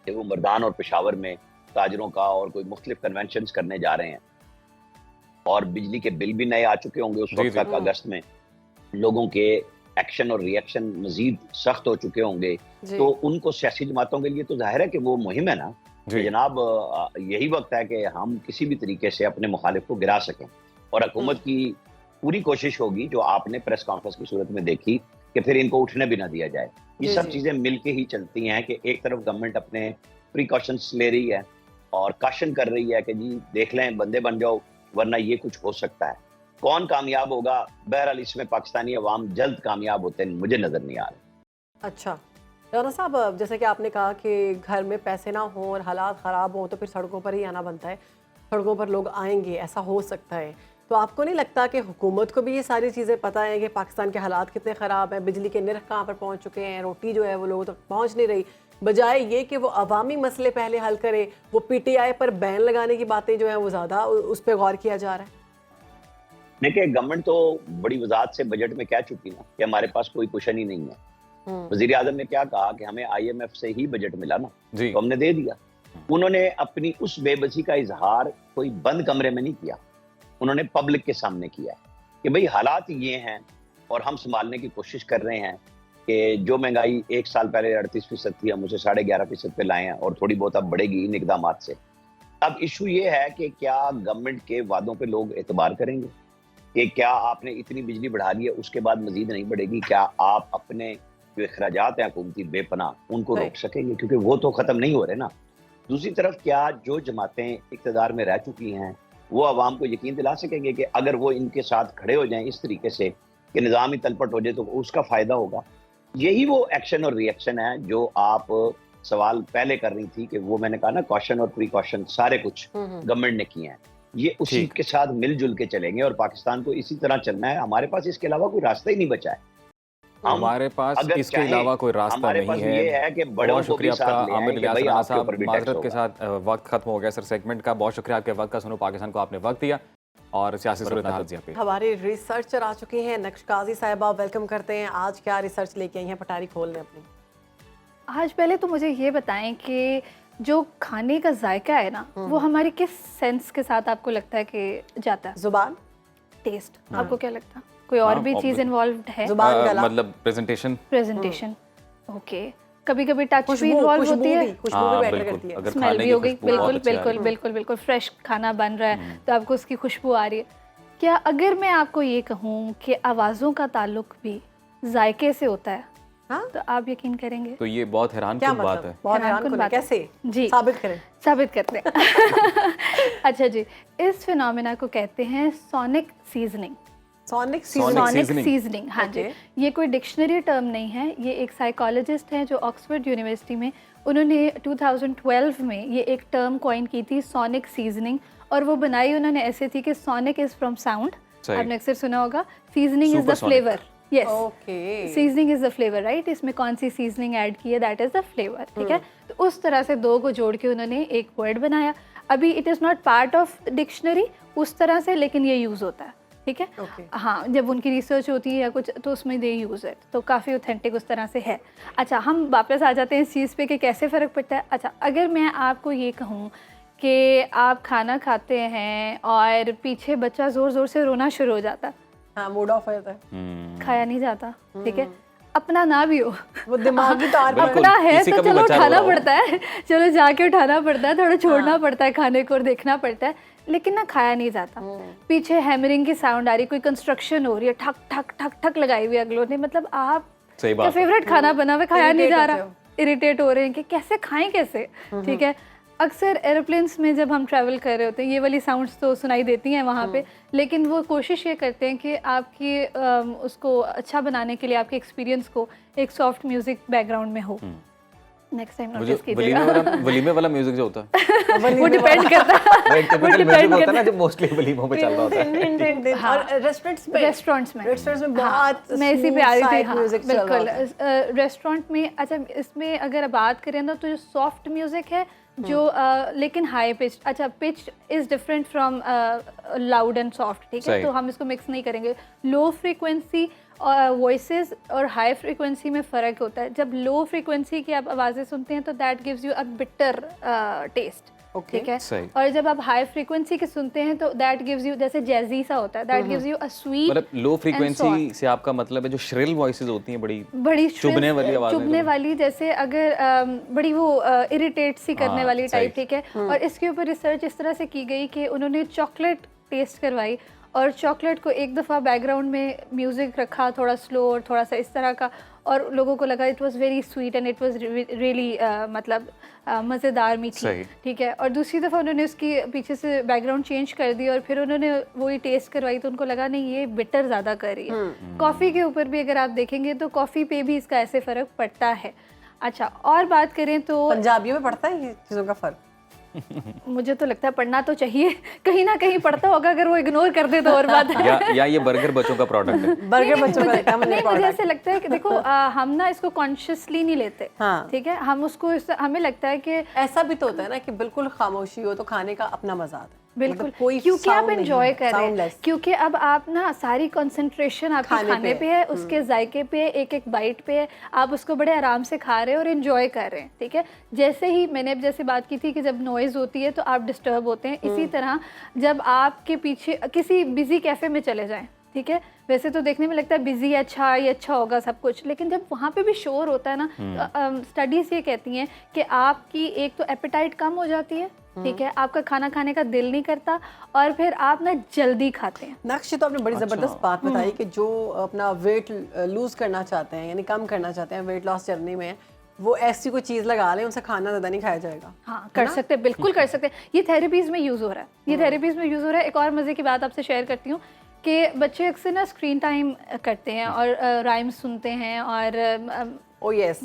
कि वो मर्दान और पेशावर में ताजरों का और कोई मुख्तलिफ कन्वेंशन करने जा रहे हैं, और बिजली के बिल भी नए आ चुके होंगे उस वक्त तक, अगस्त में लोगों के एक्शन और रिएक्शन मजीद सख्त हो चुके होंगे, तो उनको सियासी जमातों के लिए तो जाहिर है कि वो मुहिम है ना कि जनाब यही वक्त है कि हम किसी भी तरीके से अपने मुखालिफ को गिरा सकें, और हुकूमत की पूरी कोशिश होगी, जो आपने प्रेस कॉन्फ्रेंस की सूरत में देखी, कि फिर इनको उठने भी ना दिया जाए। ये सब चीजें मिलके ही चलती हैं कि एक तरफ गवर्नमेंट अपने प्रिकॉशंस ले रही है और काशन कर रही है कि जी देख लें, बंदे बन जाओ, वरना ये कुछ हो सकता है। कौन कामयाब होगा, बहरहाल इसमें पाकिस्तानी अवाम जल्द कामयाब होते हैं मुझे नजर नहीं आ रहा। अच्छा राना साहब, जैसे कि आपने कहा कि घर में पैसे ना हो और हालात ख़राब हो तो फिर सड़कों पर ही आना बनता है, सड़कों पर लोग आएंगे, ऐसा हो सकता है, तो आपको नहीं लगता कि हुकूमत को भी ये सारी चीज़ें पता है कि पाकिस्तान के हालात कितने ख़राब हैं, बिजली के निर्ख कहाँ पर पहुँच चुके हैं, रोटी जो है वो लोगों तक पहुँच नहीं रही, बजाय ये कि वो अवामी मसले पहले हल करे, वो पीटीआई पर बैन लगाने की बातें जो हैं वो ज़्यादा उस पर गौर किया जा रहा है? देखिए, गवर्नमेंट तो बड़ी वजाहत से बजट में कह चुकी ना कि हमारे पास कोई कुशन ही नहीं है। वजीर आजम ने क्या कहा कि हमें IMF से ही बजट मिला ना, तो हमने दे दिया। उन्होंने अपनी उस बेबसी का इजहार कोई बंद कमरे में नहीं किया, उन्होंने पब्लिक के सामने किया कि भाई हालात ये हैं और हम संभालने की कोशिश कर रहे हैं कि जो महंगाई एक साल पहले 38% थी, हम उसे 11.5% पे लाए हैं, और थोड़ी बहुत अब बढ़ेगी इन इकदामात से। अब इशू ये है कि क्या गवर्नमेंट के वादों पे लोग एतबार करेंगे कि क्या आपने इतनी बिजली बढ़ा ली है उसके बाद मजीद नहीं बढ़ेगी? क्या आप अपने जो अखराजात हैं हुकूमती बेपनाह उनको रोक सकेंगे? क्योंकि वो तो खत्म नहीं हो रहे ना। दूसरी तरफ क्या जो जमातें इक़्तिदार में रह चुकी हैं वो अवाम को यकीन दिला सकेंगे कि अगर वो इनके साथ खड़े हो जाएं इस तरीके से कि निज़ाम ही तलपट हो जाए तो उसका फ़ायदा होगा? यही वो एक्शन और रिएक्शन है जो आप सवाल पहले कर रही थी कि वो मैंने कहा ना, कॉशन और प्रिकॉशन सारे कुछ गवर्नमेंट ने किए हैं। ये उसी के साथ मिलजुल के चलेंगे और पाकिस्तान को इसी तरह चलना है। हमारे पास इसके अलावा कोई रास्ता ही नहीं बचा है। हमारे पास इसके अलावा कोई रास्ता नहीं है। ये है कि बहुत शुक्रिया आपका आमिर इलियास राणा साहब। माजरत के साथ वक्त खत्म हो गया सर सेगमेंट का। बहुत शुक्रिया आपके वक्त का। सुनो पाकिस्तान को आपने वक्त दिया और सियासी सूरत-ए-हाल पे। हमारे रिसर्चर आ चुके हैं, नक्श काजी साहिबा, वेलकम करते हैं। आज क्या रिसर्च लेके आई हैं? पटारी खोल लें अपनी। आज पहले तो मुझे ये बताएं कि जो खाने का जायका है ना, वो हमारे किस सेंस के साथ आपको लगता है कि जाता है? जुबान, टेस्ट, आपको क्या लगता है? कोई और भी चीज इन्वॉल्व है? जुबान, गला, मतलब प्रेजेंटेशन। ओके, कभी-कभी टच भी इन्वॉल्व होती है, खुशबू भी मैटर करती है, स्मेल भी हो गई। बिल्कुल फ्रेश खाना बन रहा है तो आपको उसकी खुशबू आ रही है। क्या अगर मैं आपको ये कहूँ कि आवाज़ों का ताल्लुक भी जायके से होता है, हाँ? तो आप यकीन करेंगे? तो ये बहुत हैरानकुन बात है। बहुत हैरानकुन बात है। कैसे जी साबित करते हैं। अच्छा जी, इस फिनोमेना को कहते हैं सोनिक सीजनिंग। सोनिक सीजनिंग, हाँ जी। ये कोई डिक्शनरी टर्म नहीं है। ये एक साइकोलॉजिस्ट हैं जो ऑक्सफोर्ड यूनिवर्सिटी में, उन्होंने 2012 में ये एक टर्म कॉइन की थी, सोनिक सीजनिंग। और वो बनाई उन्होंने ऐसे थी कि सोनिक इज फ्रॉम साउंड, आपने अक्सर सुना होगा। Seasoning is the flavour. Yes, seasoning is the flavour, right. इसमें कौन सी सीजनिंग ऐड की है, दैट इज द फ्लेवर, ठीक है। तो उस तरह से दो को जोड़ के उन्होंने एक वर्ड बनाया। अभी it is not part of dictionary उस तरह से, लेकिन ये यूज़ होता है, ठीक है। हाँ, जब उनकी रिसर्च होती है या कुछ तो उसमें दे यूज़ इट, तो काफ़ी ऑथेंटिक उस तरह से है। अच्छा, हम वापस आ जाते हैं इस चीज़ पे कि कैसे फ़र्क पड़ता है। अच्छा, अगर मैं आपको ये कहूँ कि आप खाना खाते हैं और पीछे बच्चा ज़ोर ज़ोर से रोना शुरू हो जाता है, हाँ, मूड ऑफ हो जाता है, खाया नहीं जाता, ठीक है। अपना ना भी हो, वो दिमागी तार पर अपना है तो चलो उठाना पड़ता है, चलो जाके उठाना पड़ता है, थोड़ा छोड़ना पड़ता है खाने को और देखना पड़ता है, लेकिन ना खाया नहीं जाता। पीछे हैमरिंग की साउंड आ रही, कोई कंस्ट्रक्शन हो रही है, ठक ठक ठक ठक लगाई हुई अगलों ने, मतलब आप का फेवरेट खाना बना हुआ, खाया नहीं जा रहा, इरिटेट हो रहे हैं कि कैसे खाएं कैसे, ठीक है। अक्सर एरोप्लेन्स में जब हम ट्रैवल कर रहे होते हैं, ये वाली साउंड्स तो सुनाई देती हैं वहाँ पे, लेकिन वो कोशिश ये करते हैं कि आपकी उसको अच्छा बनाने के लिए आपके एक्सपीरियंस को एक सॉफ्ट म्यूजिक बैकग्राउंड में हो। नेक्स्ट टाइम नोटिस कीजिएगा। वलीमे वाला म्यूजिक जो होता है वो डिपेंड करता है, वो टिपिकल म्यूजिक होता है ना जो मोस्टली वलीमों पे चल रहा होता है। और रेस्टोरेंट्स में बहुत, मैं इसी पे आ रही थी, बिल्कुल रेस्टोरेंट में। अच्छा, इसमें अगर बात करें ना तो जो सॉफ्ट म्यूजिक है जो लेकिन हाई पिच, अच्छा pitch is different from loud and soft, ठीक है, तो हम इसको मिक्स नहीं करेंगे। लो फ्रीक्वेंसी वॉइसेस और हाई फ्रीक्वेंसी में फ़र्क होता है। जब लो फ्रीक्वेंसी की आप आवाज़ें सुनते हैं तो that gives you a bitter taste, ठीक है। और जब आप हाई फ्रीक्वेंसी के सुनते हैं तो दैट गिव्स यू, जैसे जैजी सा होता है, that gives you a sweet. मतलब लो फ्रीक्वेंसी से आपका मतलब है जो श्रिल वॉइसेस होती हैं, बड़ी चुभने वाली आवाज़, चुभने वाली, जैसे अगर बड़ी वो इरिटेट सी करने वाली टाइप, ठीक है। और इसके ऊपर रिसर्च इस तरह से की गई कि उन्होंने चॉकलेट टेस्ट करवाई और चॉकलेट को एक दफ़ा बैकग्राउंड में म्यूज़िक रखा, थोड़ा स्लो और थोड़ा सा इस तरह का, और लोगों को लगा it was very sweet and it was really मतलब मज़ेदार मीठी, ठीक है। और दूसरी दफ़ा उन्होंने उसकी पीछे से बैकग्राउंड चेंज कर दी और फिर उन्होंने वही टेस्ट करवाई तो उनको लगा नहीं ये बिटर ज़्यादा कर रही है। कॉफ़ी के ऊपर भी अगर आप देखेंगे तो कॉफ़ी पे भी इसका ऐसे फ़र्क पड़ता है। अच्छा, और बात करें तो पंजाबियों में पड़ता है ये चीज़ों का फ़र्क? मुझे तो लगता है पढ़ना तो चाहिए, कहीं ना कहीं पड़ता होगा, अगर वो इग्नोर कर दे तो और बात है। या ये बर्गर बच्चों का प्रोडक्ट है। बर्गर बच्चों का नहीं, मुझे ऐसे लगता है कि देखो हम ना इसको कॉन्शियसली नहीं लेते, ठीक है। हम उसको हमें लगता है कि ऐसा भी तो होता है ना कि बिल्कुल खामोशी हो तो खाने का अपना मजा आता है, बिल्कुल, क्योंकि आप एंजॉय कर रहे हैं, क्योंकि अब आप ना सारी कंसंट्रेशन आपके खाने पे है, उसके जायके पे है, एक एक बाइट पे है, आप उसको बड़े आराम से खा रहे हैं और एंजॉय कर रहे हैं, ठीक है। जैसे ही मैंने अब जैसे बात की थी कि जब नॉइज़ होती है तो आप डिस्टर्ब होते हैं, इसी तरह जब आपके पीछे किसी बिजी कैफ़े में चले जाएं, ठीक है, वैसे तो देखने में लगता है बिजी है, अच्छा ये अच्छा होगा सब कुछ, लेकिन जब वहाँ पे भी शोर होता है ना, तो स्टडीज़ ये कहती हैं कि आपकी एक तो एपेटाइट कम हो जाती है, ठीक है, आपका खाना खाने का दिल नहीं करता और फिर आप ना जल्दी खाते हैं। नक्श, तो आपने बड़ी ज़बरदस्त बात बताई कि जो अपना वेट लूज़ करना चाहते हैं, यानी कम करना चाहते हैं, वेट लॉस जर्नी में, वो ऐसी कोई चीज़ लगा लें, उनसे खाना ज़्यादा नहीं खाया जाएगा। हाँ, कर सकते हैं, बिल्कुल कर सकते हैं। ये थेरेपीज़ में यूज़ हो रहा है, ये थेरेपीज़ में यूज़ हो रहा है। एक और मज़े की बात आपसे शेयर करती हूँ कि बच्चे अक्सर ना स्क्रीन टाइम करते हैं और राइम्स सुनते हैं और ओ यस,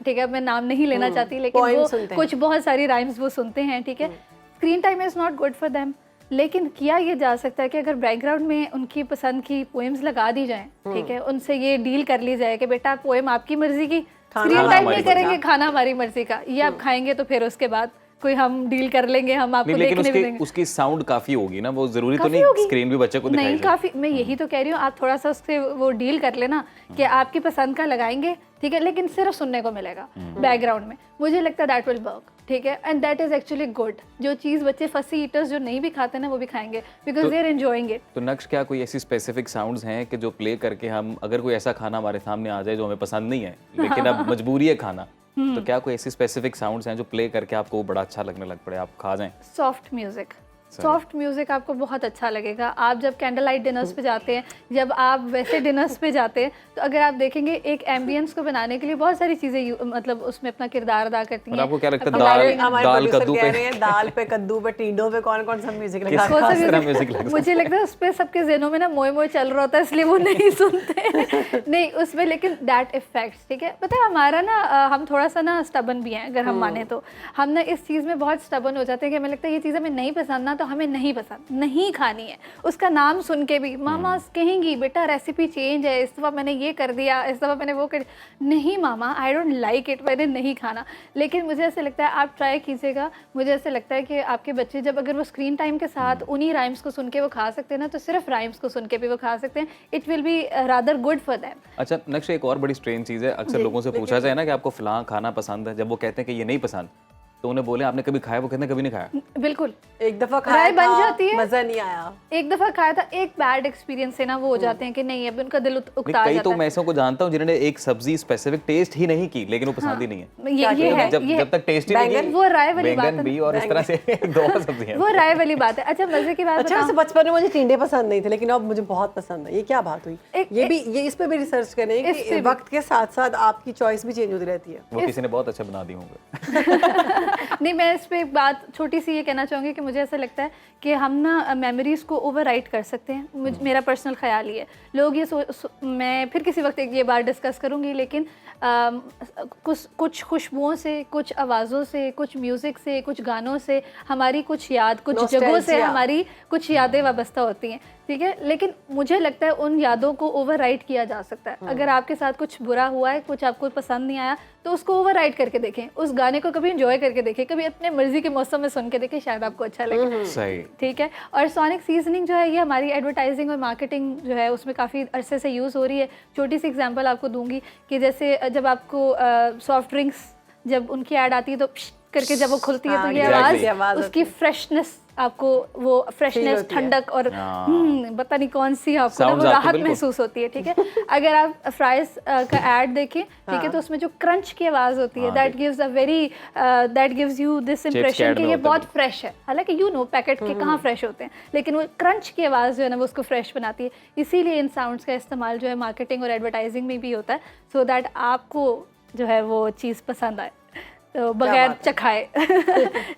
ठीक है, मैं नाम नहीं लेना चाहती, लेकिन वो कुछ बहुत सारी राइम्स वो सुनते हैं, ठीक है। Screen time is not good for them, लेकिन किया ये जा सकता है कि अगर बैकग्राउंड में उनकी पसंद की पोएम्स लगा दी जाएं, ठीक है, उनसे ये डील कर ली जाए कि बेटा पोएम आपकी मर्जी की, स्क्रीन टाइम नहीं करेंगे, खाना हमारी मर्जी का, ये आप खाएंगे तो फिर उसके बाद कोई हम डील कर लेंगे, हम आपको देखने भी देंगे। उसकी साउंड काफी होगी ना, वो जरूरी तो नहीं स्क्रीन भी बच्चे को दिखाई नहीं, काफी, मैं यही तो कह रही हूँ, आप थोड़ा सा उससे वो डील कर लेना कि आपकी पसंद का लगाएंगे, ठीक है, लेकिन सिर्फ सुनने को मिलेगा बैकग्राउंड में। मुझे लगता है दैट विल वर्क, ठीक है, and that is actually good. जो चीज़ बच्चे फसी ईटर्स जो नहीं भी खाते ना वो भी खाएंगे because they are enjoying it. तो नक्श, क्या कोई ऐसी स्पेसिफिक साउंड्स हैं कि जो प्ले करके हम, अगर कोई ऐसा खाना हमारे सामने आ जाए जो हमें पसंद नहीं है लेकिन अब मजबूरी है खाना, तो क्या कोई ऐसी स्पेसिफिक साउंड्स हैं जो प्ले करके आपको बड़ा अच्छा लगने लग पड़े, आप खा जाएं? सॉफ्ट म्यूजिक, सॉफ्ट म्यूजिक आपको बहुत अच्छा लगेगा। आप जब कैंडल लाइट डिनर्स पे जाते हैं, जब आप वैसे डिनर्स पे जाते हैं, तो अगर आप देखेंगे एक एम्बियंस को बनाने के लिए बहुत सारी चीजें मतलब उसमें अपना किरदार अदा करती हैं। आपको क्या लगता है दाल कद्दू पे, दाल पे कद्दू पे टींडों पे कौन कौन सा म्यूजिक लगा? मुझे लगता है उस पर सबके ज़हनों में ना मोए मोए चल रहा होता है, इसलिए वो नहीं सुनते नहीं उसमें, लेकिन दैट इफेक्ट्स, ठीक है। पता है हमारा ना हम थोड़ा सा ना स्टबन भी हैं, अगर हम माने तो हम ना इस चीज़ में बहुत स्टबन हो जाते हैं कि हमें लगता है ये चीज़ हमें नहीं पसंद ना, तो हमें नहीं पसंद, नहीं खानी है। उसका नाम सुन के भी मामा कहेंगी बेटा रेसिपी चेंज है, इस दफ़ा मैंने ये कर दिया, इस दफ़ा मैंने वो कर, नहीं मामा आई डोंट लाइक इट, मैंने नहीं खाना। लेकिन मुझे ऐसे लगता है आप ट्राई कीजिएगा। मुझे ऐसे लगता है कि आपके बच्चे जब अगर वो स्क्रीन टाइम के साथ उन्हीं राइम्स को सुन के वो खा सकते हैं ना, तो सिर्फ राइम्स को सुन के भी वो खा सकते हैं। It will be rather good for them. अच्छा नक्श, एक और बड़ी स्ट्रेंज चीज़ है, अक्सर लोगों से पूछा जाए ना कि आपको फलां खाना पसंद है, जब वो कहते हैं कि ये नहीं पसंद, तो उन्हें बोले आपने कभी खाया, वो कहते हैं कभी नहीं खाया। बिल्कुल, एक दफा खाया बन जाती है, मजा नहीं आया। एक दफा खाया था, एक बैड एक्सपीरियंस से ना वो हो जाते हैं कि नहीं, अब उनका दिल उकता जाता है। कई तो मैं ऐसों को जानता हूं जिन्होंने एक सब्जी स्पेसिफिक टेस्ट ही नहीं की लेकिन वो पसंद ही नहीं है। ये है, जब तक टेस्ट ही नहीं, वो राय वाली बात है, भी और इस तरह से दो सब्जियां, वो राय वाली बात है। अच्छा मजे की बात, अच्छा वैसे बचपन में मुझे टिंडे पसंद नहीं थे लेकिन अब मुझे बहुत पसंद है, ये क्या बात हुई? ये इस पे भी रिसर्च करें कि वक्त के साथ साथ आपकी चॉइस भी चेंज होती रहती है। वो किसी ने बहुत अच्छा बना दी होंगे। नहीं, मैं इस पे एक बात छोटी सी ये कहना चाहूँगी कि मुझे ऐसा लगता है कि हम ना मेमोरीज़ को ओवर राइट कर सकते हैं। मेरा पर्सनल ख्याल ये है, लोग ये मैं फिर किसी वक्त ये बात डिस्कस करूँगी, लेकिन कुछ खुशबुओं से, कुछ आवाज़ों से, कुछ म्यूज़िक से, कुछ गानों से हमारी कुछ याद, कुछ जगहों से हमारी कुछ यादें वाबस्ता होती हैं, ठीक है। लेकिन मुझे लगता है उन यादों को ओवर राइट किया जा सकता है। अगर आपके साथ कुछ बुरा हुआ है, कुछ आपको पसंद नहीं आया, तो उसको ओवर राइट करके देखें, उस गाने को कभी एंजॉय करके देखें, कभी अपने मर्जी के मौसम में सुन के देखें, शायद आपको अच्छा लगे। सही, ठीक है। और सोनिक सीजनिंग जो है ये हमारी एडवर्टाइजिंग और मार्केटिंग जो है उसमें काफ़ी अरसे से यूज़ हो रही है। छोटी सी एग्जांपल आपको दूंगी कि जैसे जब आपको सॉफ्ट ड्रिंक्स जब उनकी ऐड आती है तो करके जब वो खुलती है तो ये आवाज़, उसकी फ्रेशनेस, आपको वो फ्रेशनेस, ठंडक और पता नहीं कौन सी आपको वो राहत महसूस होती है, ठीक है। अगर आप फ्राइज का ऐड देखें, ठीक है, तो उसमें जो क्रंच की आवाज़ होती है, that gives you this impression कि ये बहुत फ्रेश है। हालांकि पैकेट के कहाँ फ्रेश होते हैं, लेकिन वो क्रंच की आवाज़ जो है ना वो उसको फ्रेश बनाती है। इसीलिए इन साउंड्स का इस्तेमाल जो है मार्केटिंग और एडवर्टाइजिंग में भी होता है, सो दैट आपको जो है वो चीज़ पसंद आए तो बगैर चखाए।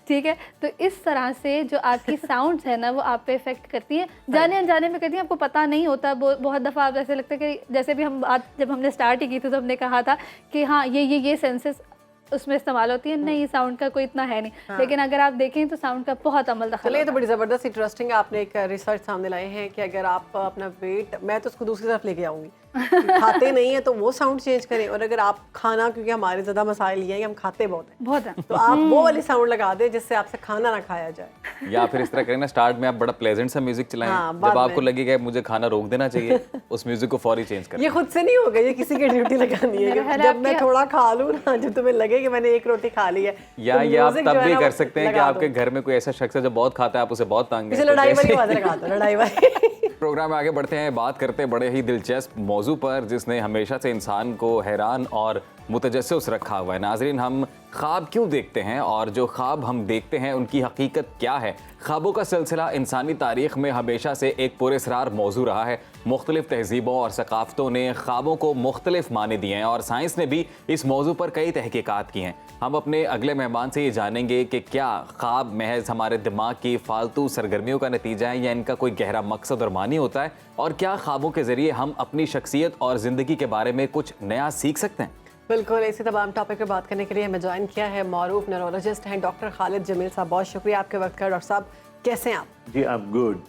ठीक है, तो इस तरह से जो आपकी साउंड्स है ना वो आप पे इफेक्ट करती हैं, जाने अनजाने में करती हैं, आपको पता नहीं होता। बहुत दफ़ा आप ऐसे लगता है कि जैसे भी हम बात जब हमने स्टार्ट ही की थी तो हमने कहा था कि हाँ ये सेंसेस उसमें इस्तेमाल होती है, नहीं साउंड का कोई इतना है नहीं। लेकिन अगर आप देखें तो साउंड का बहुत अमल दखल है। ये तो बड़ी ज़बरदस्त इंटरेस्टिंग आपने एक रिसर्च सामने लाए हैं कि अगर आप अपना वेट, मैं तो उसको दूसरी तरफ लेके आऊँगी, खाते नहीं है तो वो साउंड चेंज करें, और अगर आप खाना, क्योंकि हमारे ज़्यादा मसाइल ये हैं कि हम खाते बहुत हैं, तो आप वो वाली साउंड लगा दें जिससे आपसे खाना ना खाया जाए। या फिर इस तरह करें ना, स्टार्ट में आप बड़ा प्लेजेंट सा म्यूजिक चलाएं, जब आपको लगेगा मुझे खाना रोक देना चाहिए उस म्यूजिक को फौरी चेंज करें। ये खुद से नहीं होगा, ये किसी की ड्यूटी लगानी है। जब मैं थोड़ा खा लूँ ना, जब तुम्हें लगे कि मैंने एक रोटी खा ली है, या ये आप तब भी कर सकते हैं कि आपके घर में कोई ऐसा शख्स है जो बहुत खाता है, आप उसे बहुत तंग है, लड़ाई वाली बात लगा दो, लड़ाई वाली। प्रोग्राम में आगे बढ़ते हैं, बात करते हैं बड़े ही दिलचस्प मौजू पर जिसने हमेशा से इंसान को हैरान और मुतजस्सिस रखा हुआ है। नाजरीन, हम ख्वाब क्यों देखते हैं और जो ख्वाब हम देखते हैं उनकी हकीकत क्या है? ख्वाबों का सिलसिला इंसानी तारीख़ में हमेशा से एक पुरअसरार मौजू रहा है। मुख्तलिफ तहजीबों और सकाफ़तों ने ख्वाबों को मुख्तलिफ माने दिए हैं और साइंस ने भी इस मौजू पर कई तहकीकात की हैं। हम अपने अगले मेहमान से ये जानेंगे कि क्या ख्वाब महज हमारे दिमाग की फालतू सरगर्मियों का नतीजा है या इनका कोई गहरा मकसद और मानी होता है, और क्या ख्वाबों के ज़रिए हम अपनी शख्सियत और ज़िंदगी के बारे में कुछ नया सीख सकते हैं? बिल्कुल, इसी तमाम टॉपिक पर बात करने के लिए हमें ज्वाइन किया है मौरूफ न्यूरोलॉजिस्ट हैं डॉक्टर खालिद जमील साहब। बहुत शुक्रिया आपके वक्त का डॉक्टर साहब। कैसे हैं आप? जी आई एम गुड।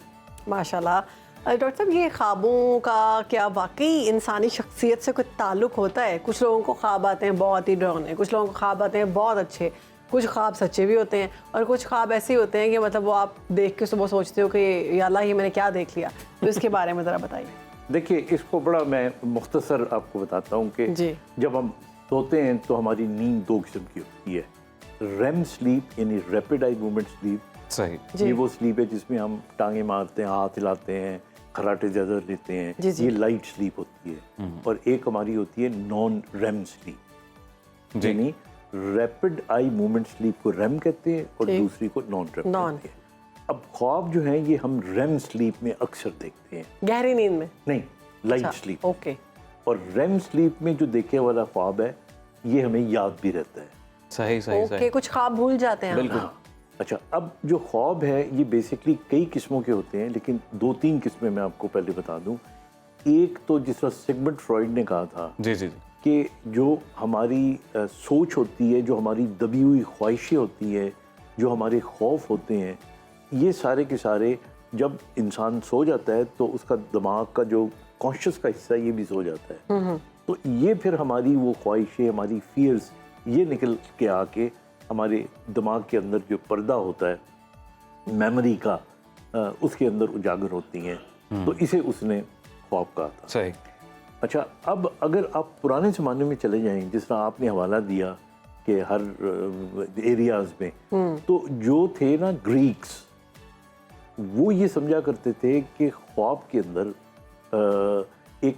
माशाल्लाह। डॉक्टर साहब, ये ख्वाबों का क्या वाकई इंसानी शख्सियत से कोई ताल्लुक होता है? कुछ लोगों को ख्वाब आते हैं बहुत ही डरावने, कुछ लोगों को ख्वाब आते हैं बहुत अच्छे, कुछ ख्वाब सच्चे भी होते हैं और कुछ ख्वाब ऐसे होते हैं कि मतलब वो आप देख के सुबह सोचते हो कि या अल्लाह ये मैंने क्या देख लिया। तो इसके बारे में ज़रा बताइए। देखिए, इसको बड़ा मैं मुख्तसर आपको बताता हूँ कि जब हम सोते हैं तो हमारी नींद दो किस्म की होती है। रेम स्लीप यानी रैपिड आई मूवमेंट स्लीप, सही, ये वो स्लीप है जिसमें हम टांगे मारते हैं, हाथ हिलाते हैं, खराटे ज़्यादा लेते हैं, ये लाइट स्लीप होती है। और एक हमारी होती है नॉन रेम स्लीप, यानी रैपिड आई मूवमेंट स्लीप को रेम कहते हैं और दूसरी को नॉन रेम कहते हैं। अब ख्वाब जो है ये हम रेम स्लीप में अक्सर देखते हैं, गहरी नींद में नहीं, लाइट स्लीप। ओके। और रेम स्लीप में जो देखे वाला ख्वाब है ये हमें याद भी रहता है। सही सही ओके, कुछ ख्वाब भूल जाते हैं। बिल्कुल। अच्छा, अब जो ख्वाब है ये बेसिकली कई किस्मों के होते हैं, लेकिन 2-3 किस्में मैं आपको पहले बता दूं। एक तो जिस तरह सिगमंड फ्रॉइड ने कहा था जी जी कि जो हमारी सोच होती है, जो हमारी दबी हुई ख्वाहिशें होती है, जो हमारे खौफ होते हैं, ये सारे के सारे जब इंसान सो जाता है तो उसका दिमाग का जो कॉन्शियस का हिस्सा ये भी सो जाता है। तो ये फिर हमारी वो ख्वाहिशें, हमारी फियर्स, ये निकल के आके हमारे दिमाग के अंदर जो पर्दा होता है मेमोरी का, उसके अंदर उजागर होती हैं। तो इसे उसने ख्वाब कहा था। सही। अच्छा, अब अगर आप पुराने ज़माने में चले जाएं, जिस तरह आपने हवाला दिया कि हर एरियाज़ में, तो जो थे ना ग्रीक्स, वो ये समझा करते थे कि ख्वाब के अंदर एक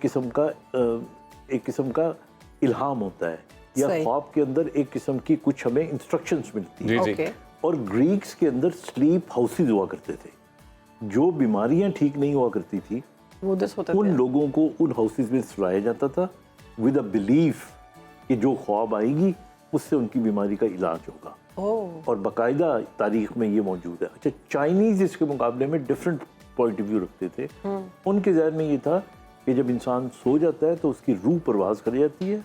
किस्म का इल्हाम होता है, या ख्वाब के अंदर एक किस्म की कुछ हमें इंस्ट्रक्शंस मिलती है। जी, जी। और ग्रीक्स के अंदर स्लीप हाउसेज हुआ करते थे। जो बीमारियां ठीक नहीं हुआ करती थी उन लोगों को उन हाउसेज में सुलाया जाता था विद अ बिलीफ कि जो ख्वाब आएगी उससे उनकी बीमारी का इलाज होगा। और बाकायदा तारीख में ये मौजूद है। अच्छा, चाइनीज इसके मुकाबले में डिफरेंट पॉइंट ऑफ व्यू रखते थे। उनके ज़हन में ये था कि जब इंसान सो जाता है तो उसकी रूह परवाज कर जाती है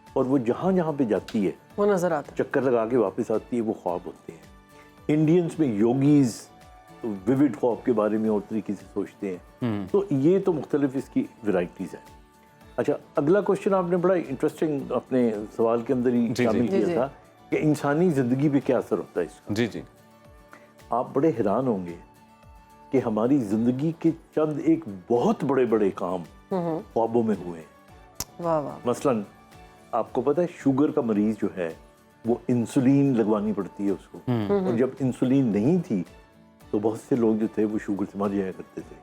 और वो जहाँ जहाँ पे जाती है वो नजर आता है, चक्कर लगा के वापस आती है, वो ख्वाब होते हैं। इंडियंस में योगीज विविड ख्वाब के बारे में और तरीके से सोचते हैं। तो ये तो मुख्तलिफ इसकी वेराइटीज़ हैं। अच्छा, अगला क्वेश्चन आपने बड़ा इंटरेस्टिंग अपने सवाल के अंदर ही शामिल किया था कि इंसानी ज़िंदगी पे क्या असर होता है इसका। जी जी। आप बड़े हैरान होंगे कि हमारी ज़िंदगी के चंद एक बहुत बड़े बड़े काम ख्वाबों में हुए हैं। वाह वाह। मसलन आपको पता है शुगर का मरीज जो है वो इंसुलिन लगवानी पड़ती है उसको, और जब इंसुलिन नहीं थी तो बहुत से लोग जो थे वो शुगर से मर जाया करते थे।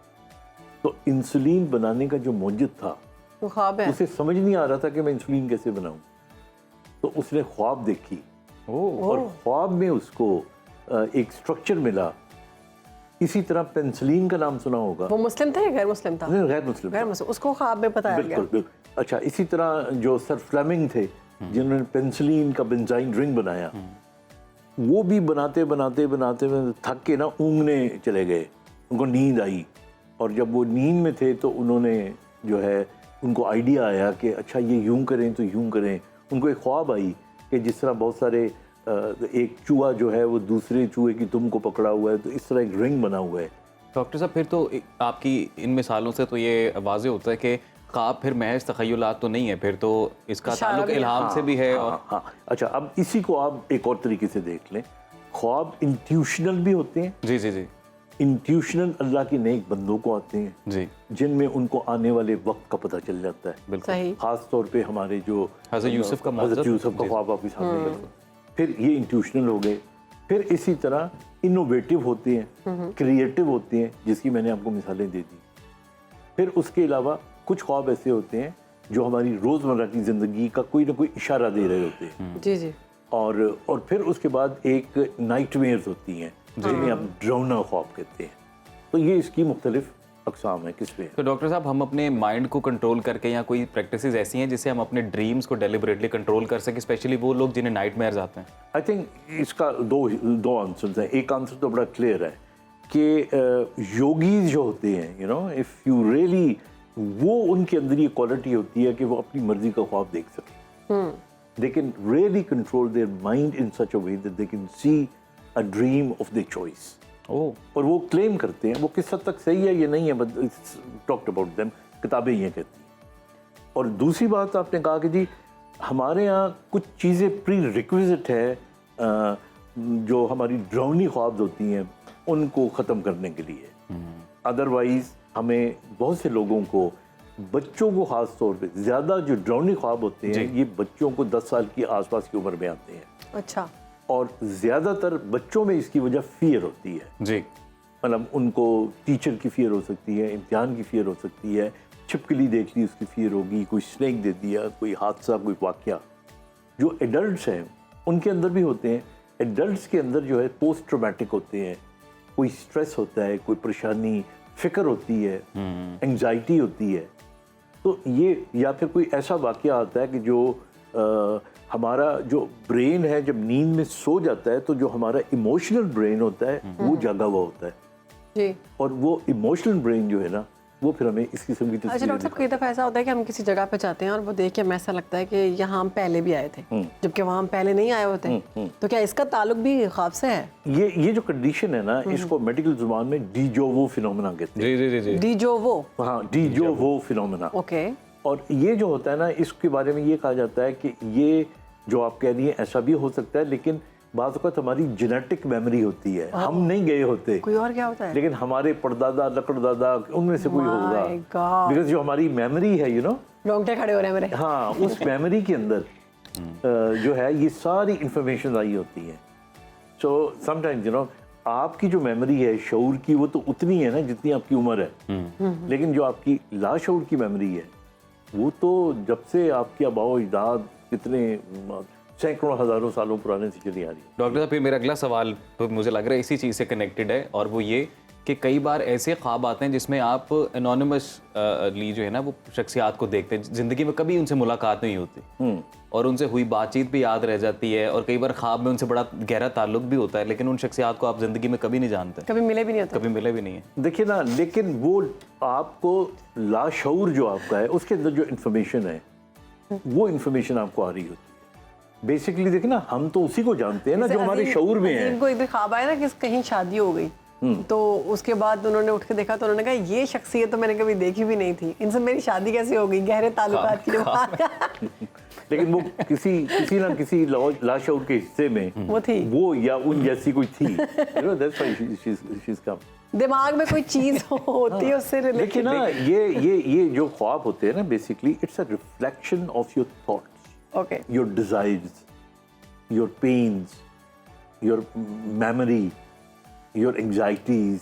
तो इंसुलिन बनाने का जो मौजूद था वो ख्वाब है। उसे समझ नहीं आ रहा था कि मैं इंसुलिन कैसे बनाऊं, तो उसने ख्वाब देखी और ख्वाब में उसको एक स्ट्रक्चर मिला। इसी तरह पेंसिलिन का नाम सुना होगा। वो मुस्लिम था या गैर मुस्लिम था? नहीं, गैर मुस्लिम। गैर मुस्लिम, उसको ख्वाब में बताया गया। बिल्कुल। अच्छा, इसी तरह जो सर फ्लेमिंग थे जिन्होंने पेंसिलिन का बेंजाइन रिंग बनाया, वो भी बनाते बनाते बनाते थक के ना ऊँघने चले गए। उनको नींद आई और जब वो नींद में थे तो उन्होंने जो है उनको आइडिया आया कि अच्छा ये यूं करें तो यूं करें। उनको एक ख्वाब आई कि जिस तरह बहुत सारे एक चूहा जो है वो दूसरे चूहे की दुम को पकड़ा हुआ है, तो इस तरह एक रिंग बना हुआ है। डॉक्टर साहब, फिर तो आपकी इन मिसालों से तो ये वाज़ेह होता है कि ख्वाब फिर महज तख़य्युलात तो नहीं है, फिर तो इसका ताल्लुक इल्हाम से भी है। हाँ। अच्छा, अब इसी को आप एक और तरीके से देख लें, ख्वाब इंट्यूशनल भी होते हैं। जी जी जी। इंट्यूशनल अल्लाह के नेक बंदों को आते हैं जी, जिनमें उनको आने वाले वक्त का पता चल जाता है। बिल्कुल। खास तौर पे हमारे जो हज़रत यूसुफ का ख्वाब आपके सामने, फिर ये इंट्यूशनल हो गए। फिर इसी तरह इनोवेटिव होते हैं, क्रिएटिव होते हैं, जिसकी मैंने आपको मिसालें दे दी। फिर उसके अलावा कुछ ख्वाब ऐसे होते हैं जो हमारी रोज़मर्रा की ज़िंदगी का कोई ना कोई इशारा दे रहे होते हैं। जी जी। और फिर उसके बाद एक नाइटमेयर्स होती हैं जिन्हें आप ड्रोना ख्वाब कहते हैं। तो ये इसकी मुख्तलिफ अक़साम है। किस पे? तो डॉक्टर साहब, हम अपने माइंड को कंट्रोल करके या कोई प्रैक्टिसेस ऐसी हैं जिससे हम अपने ड्रीम्स को डेलिबरेटली कंट्रोल कर सकें, स्पेशली वो लोग जिन्हें नाइटमेयर्स आते हैं? आई थिंक इसका दो आंसर्स हैं। एक आंसर तो बड़ा क्लियर है कि योगीज जो होते हैं, you know, if you really, वो उनके अंदर ये क्वालिटी होती है कि वो अपनी मर्जी का ख्वाब देख सकें। They can really control their mind in such a way that they can see a dream of their choice. और वो क्लेम करते हैं, वो किस हद तक सही है ये नहीं है, बट टॉक्ड अबाउट देम, किताबें ये कहती हैं। और दूसरी बात आपने कहा कि जी हमारे यहाँ कुछ चीज़ें प्री रिक्विजिट है जो हमारी ड्राउनी ख्वाब होती हैं उनको ख़त्म करने के लिए। अदरवाइज़ हमें बहुत से लोगों को, बच्चों को ख़ास तौर पे ज़्यादा जो ड्राउनी ख्वाब होते हैं ये बच्चों को 10 साल की आसपास की उम्र में आते हैं। अच्छा। और ज़्यादातर बच्चों में इसकी वजह फियर होती है जी, मतलब उनको टीचर की फियर हो सकती है, इम्तिहान की फियर हो सकती है, छिपकली देख ली उसकी फियर होगी, कोई स्नेक दे दिया, कोई हादसा, कोई वाकया। जो एडल्ट्स हैं उनके अंदर भी होते हैं। एडल्ट्स के अंदर जो है पोस्ट ट्रॉमेटिक होते हैं, कोई स्ट्रेस होता है, कोई परेशानी, फिक्र होती है, एंग्जाइटी होती है। तो ये या फिर कोई ऐसा वाकया आता है कि जो हमारा जो ब्रेन है जब नींद में सो जाता है तो जो हमारा इमोशनल ब्रेन होता है वो जागा हुआ होता है जी। और वो इमोशनल ब्रेन जो है ना वो फिर हमें इस किस्म की अच्छा तस्वीरें डॉक्टर साहब, कई दफ़ा ऐसा होता है कि हम किसी जगह पे जाते हैं और वो देख के हमें ऐसा लगता है कि यहाँ हम पहले भी आए थे, जबकि वहाँ हम पहले नहीं आए होते। तो क्या इसका ताल्लुक भी ख्वाब से है? ये जो कंडीशन है ना इसको मेडिकल जुबान में डीजोवो फिनोमेना कहते हैं। जी जी जी जी। डीजोवो? हाँ, डीजोवो फिनोमेना। ओके। और ये जो होता है ना इसके बारे में ये कहा जाता है कि ये जो आप कह रही हैं ऐसा भी हो सकता है, लेकिन बात वक्त हमारी जेनेटिक मेमोरी होती है, हम नहीं गए होते, कोई और क्या होता है? लेकिन हमारे परदादा लकड़दादा उनमें से कोई होगा, गॉड। बिकॉज जो हमारी मेमोरी है रोंगटे खड़े हो रहे हैं मेरे। हाँ, उस मेमोरी के अंदर जो है ये सारी इंफॉर्मेशन आई होती है। सो समटाइम्स आपकी जो मेमोरी है शऊर की वो तो उतनी है ना जितनी आपकी उम्र है, लेकिन जो आपकी लाशऊर की मेमोरी है वो तो जब से आपके आबाओ अजदाद कितने सैकड़ों हजारों सालों पुराने से चली आ रही है। डॉक्टर साहब, फिर मेरा अगला सवाल तो मुझे लग रहा है इसी चीज़ से कनेक्टेड है, और वो ये कि कई बार ऐसे ख्वाब आते हैं जिसमें आप एनोनिमसली जो है ना वो शख्सियात को देखते हैं, ज़िंदगी में कभी उनसे मुलाकात नहीं होती और उनसे हुई बातचीत भी याद रह जाती है, और कई बार ख्वाब में उनसे बड़ा गहरा ताल्लुक भी होता है, लेकिन उन शख्सियात को आप ज़िंदगी में कभी नहीं जानते, कभी मिले भी नहीं होते। कभी मिले भी नहीं है। देखिए ना, लेकिन वो आपको लाशऊर जो आपका है उसके अंदर जो इन्फॉर्मेशन है वो इन्फॉर्मेशन आपको आ रही होती है। बेसिकली देखिए ना, हम तो उसी को जानते हैं ना जो हमारे शऊर में है। इनको एक दिन ख्वाब आया ना कि कहीं शादी हो गई, तो उसके बाद उन्होंने उठ के देखा तो उन्होंने कहा ये शख्सियत तो मैंने कभी देखी भी नहीं थी, इनसे मेरी शादी कैसे हो गई? गहरे ताल्लुकात की जो बात लेकिन वो किसी ना किसी लाशऊर के हिस्से में वो थी, वो या उन जैसी कोई थी। That's why she's come. दिमाग में कोई चीज होती है उससे रिलेटेड। देखिए ना, ये जो ख्वाब होते हैं ना basically it's a reflection of your thoughts, okay, your desires, your pains, your memory, your anxieties.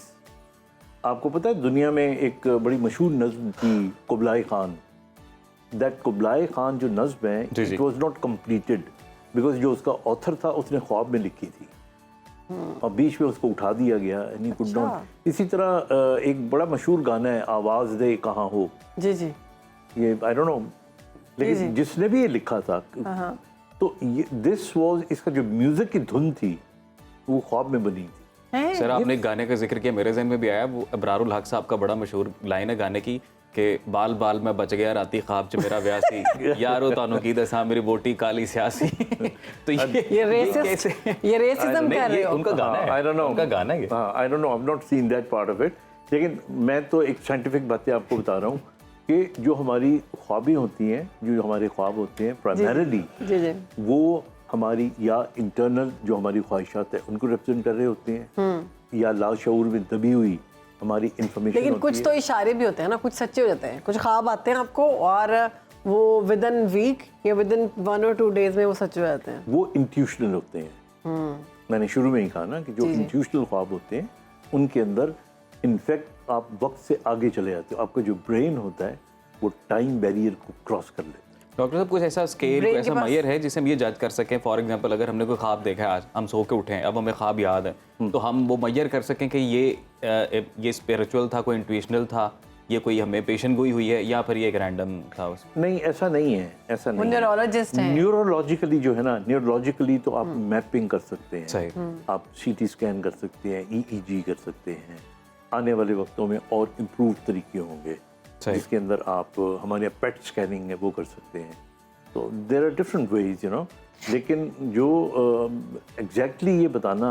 आपको पता है दुनिया में एक बड़ी मशहूर नज़्म थी Kublai Khan. That Kublai Khan जो नज़्म है it was not completed because जो उसका ऑथर था उसने ख्वाब में लिखी थी और बीच में उसको उठा दिया गया एंड ही कुड नॉट। इसी तरह एक बड़ा मशहूर गाना है आवाज़ दे कहाँ हो, जी जी, ये आई डोंट नो, लेकिन जिसने भी ये लिखा था तो ये दिस वाज, इसका जो म्यूजिक की धुन थी वो ख्वाब में बनी थी। सर आपने एक गाने का जिक्र किया, मेरे ज़हन में भी आया, वो अबरारुल हक साहब का बड़ा मशहूर लाइन है गाने की कि बाल बाल में बच गया राती ख्वाब च मेरा व्यासी यारो तानू की दसा मेरी बोटी काली सियासी। तो ये रेसिज्म कर रहे हो? उनका गाना है, आई डोंट नो, उनका गाना है। I don't know, I have not seen that part of it, लेकिन मैं तो एक साइंटिफिक बातें आपको बता रहा हूँ कि जो हमारी ख्वाबें होती हैं, जो हमारे ख्वाब होते हैं प्राइमरीली वो हमारी या इंटरनल जो हमारी ख्वाहिशात है उनको रिप्रेजेंट कर रहे होते हैं या लाशऊर में दबी हुई हमारी इंफॉर्मेशन। लेकिन कुछ तो इशारे भी होते हैं ना, कुछ सच्चे हो जाते हैं, कुछ ख्वाब आते हैं आपको और वो विद इन वीक या विद इन 1 or 2 days में वो सच हो जाते हैं। वो इंट्यूशनल होते हैं। मैंने शुरू में ही कहा ना कि जो इंट्यूशनल ख्वाब होते हैं उनके अंदर इनफैक्ट आप वक्त से आगे चले जाते हो, आपका जो ब्रेन होता है वो टाइम बैरियर को क्रॉस कर लेता है। डॉक्टर साहब, कुछ ऐसा स्केल, कोई ऐसा मैयर है जिसे हम ये जज कर सकें? फॉर एग्जांपल अगर हमने कोई ख्वाब देखा है, आज हम सो के उठे हैं, अब हमें ख्वाब याद है, तो हम वो मैयर कर सकें कि ये स्पिरिचुअल था, कोई इंट्यूशनल था, ये कोई हमें पेशन गोई हुई है, या फिर ये एक रैंडम था? नहीं, ऐसा नहीं है, ऐसा नहीं। न्यूरोलॉजिस्ट हैं। न्यूरोलॉजिकली जो है ना, न्यूरोलॉजिकली तो आप मैपिंग कर सकते हैं, सही, आप सीटी स्कैन कर सकते हैं, EEG कर सकते हैं। आने वाले वक्तों में और इम्प्रूव तरीके होंगे जिसके अंदर आप हमारे यहाँ पेट स्कैनिंग है वो कर सकते हैं। तो देयर आर डिफरेंट वेज लेकिन जो एग्जैक्टली ये बताना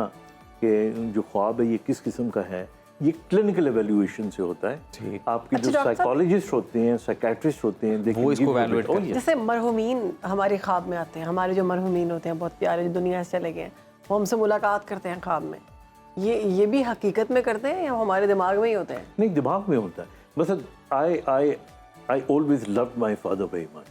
कि जो ख्वाब है ये किस किस्म का है, ये क्लिनिकल एवेल्यूएशन से होता है। आपके जो साइकोलॉजिस्ट होते हैं, साइकेट्रिस्ट होते हैं, वो इसको evaluate करते हैं। जैसे मरहुमीन हमारे ख्वाब में आते हैं, हमारे जो मरहुमीन होते हैं बहुत प्यारे जो दुनिया से चले गए हैं, वो हमसे मुलाकात करते हैं ख्वाब में, ये भी हकीकत में करते हैं या वो हमारे दिमाग में ही होते हैं? नहीं, दिमाग में होता है। बस I always love my father very much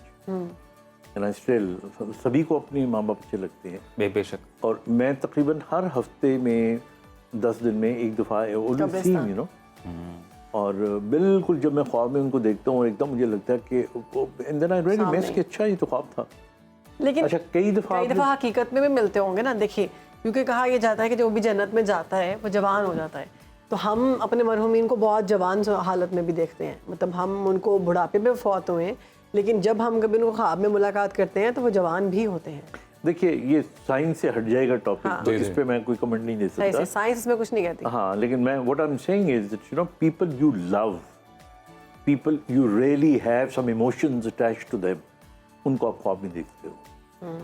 and I still, सभी को अपने माँ बाप अच्छे लगते हैं बेशक, और मैं तकरीबन हर हफ्ते में 10 दिन में एक दफ़ा ऑलवेज सी यू नो, और बिल्कुल जब मैं ख्वाब में उनको देखता हूँ और एकदम मुझे लगता है कि and then I really miss कि अच्छा ये तो ख्वाब था। लेकिन अच्छा कई दफ़ा हकीकत में भी मिलते होंगे ना। देखिए, क्योंकि कहा यह जाता है कि जो भी जन्नत में जाता है वो जवान हो जाता है, तो हम अपने मरहुमीन को बहुत जवान हालत में भी देखते हैं, मतलब हम उनको बुढ़ापे में फौत हुए हैं, लेकिन जब हम कभी उनको ख्वाब में मुलाकात करते हैं तो वो जवान भी होते हैं। देखिए ये साइंस से हट जाएगा टॉपिक, तो इस पे मैं कोई कमेंट नहीं दे सकता। साइंस में कुछ नहीं कहती। हाँ, लेकिन मैं what I am saying is that you know people you love, people you really have some emotions attached to them, उनको आप ख्वाब में देखते हो।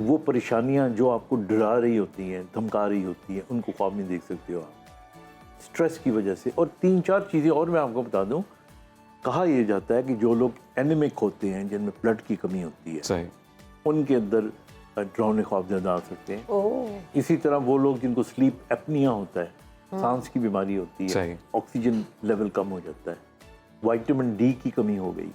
वो परेशानियां जो आपको डरा रही होती हैं, धमका रही होती हैं, उनको ख्वाब में देख सकते हो आप, स्ट्रेस की वजह से। और 3-4 चीज़ें और मैं आपको बता दूं, कहा यह जाता है कि जो लोग एनीमिक होते हैं, जिनमें ब्लड की कमी होती है, सही, उनके अंदर डरावने ख्वाब ज़्यादा आ सकते हैं। इसी तरह वो लोग जिनको स्लीप एपनिया होता है, सांस की बीमारी होती है, ऑक्सीजन लेवल कम हो जाता है, विटामिन डी की कमी हो गई,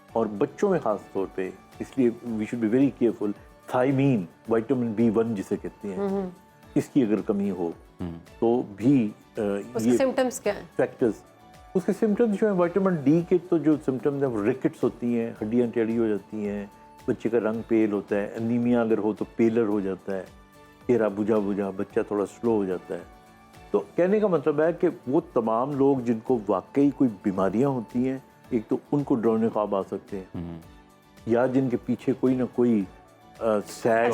और बच्चों में ख़ास तौर पे, इसलिए we should be very careful, thiamine vitamin B1 जिसे कहते हैं, इसकी अगर कमी हो तो भी उसके सिम्टम्स क्या हैं? फैक्टर्स, उसके सिम्टम्स जो है विटामिन डी के, तो जो सिम्टम्स हैं वो रिकेट्स होती हैं, हड्डियाँ टेढ़ी हो जाती हैं, बच्चे का रंग पेल होता है, एनीमिया अगर हो तो पेलर हो जाता है, चेहरा बुझा बुझा, बच्चा थोड़ा स्लो हो जाता है। तो कहने का मतलब है कि वो तमाम लोग जिनको वाकई कोई बीमारियां होती हैं, एक तो उनको डरावने ख्वाब आ सकते हैं, या जिनके पीछे कोई ना कोई सैड।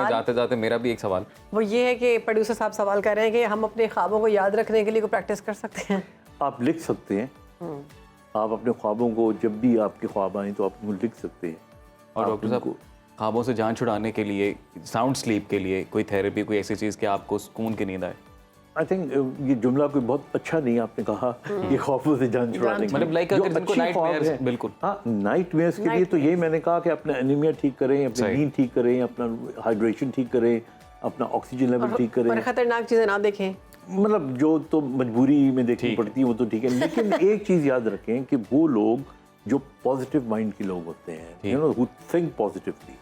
जाते जाते मेरा भी एक सवाल वो ये है कि प्रोड्यूसर साहब सवाल कर रहे हैं कि हम अपने ख्वाबों को याद रखने के लिए कोई प्रैक्टिस कर सकते हैं? आप लिख सकते हैं, आप अपने ख्वाबों को, जब भी आपके ख्वाब आए तो आप उनको लिख सकते हैं। और डॉक्टर साहब, ख्वाबों से जान छुड़ाने के लिए, साउंड स्लीप के लिए कोई थेरेपी, कोई ऐसी चीज़ कि आपको सुकून की नींद आए? आई थिंक ये जुमला कोई बहुत अच्छा नहीं आपने कहा, ये ख्वाबों से जान छुड़ाने के लिए, मतलब लाइक अगर जिनको नाइटमेयर्स, बिल्कुल हाँ, नाइटमेयर्स के लिए तो यही मैंने कहा कि अपना एनीमिया ठीक करें, अपनी नींद ठीक करें, अपना हाइड्रेशन ठीक करें, अपना ऑक्सीजन लेवल ठीक करें, और खतरनाक चीज़ें ना देखें। मतलब जो तो मजबूरी में देखनी पड़ती है वो तो ठीक है, लेकिन एक चीज़ याद रखें कि वो लोग जो पॉजिटिव माइंड के लोग होते हैं, you know, who think positively,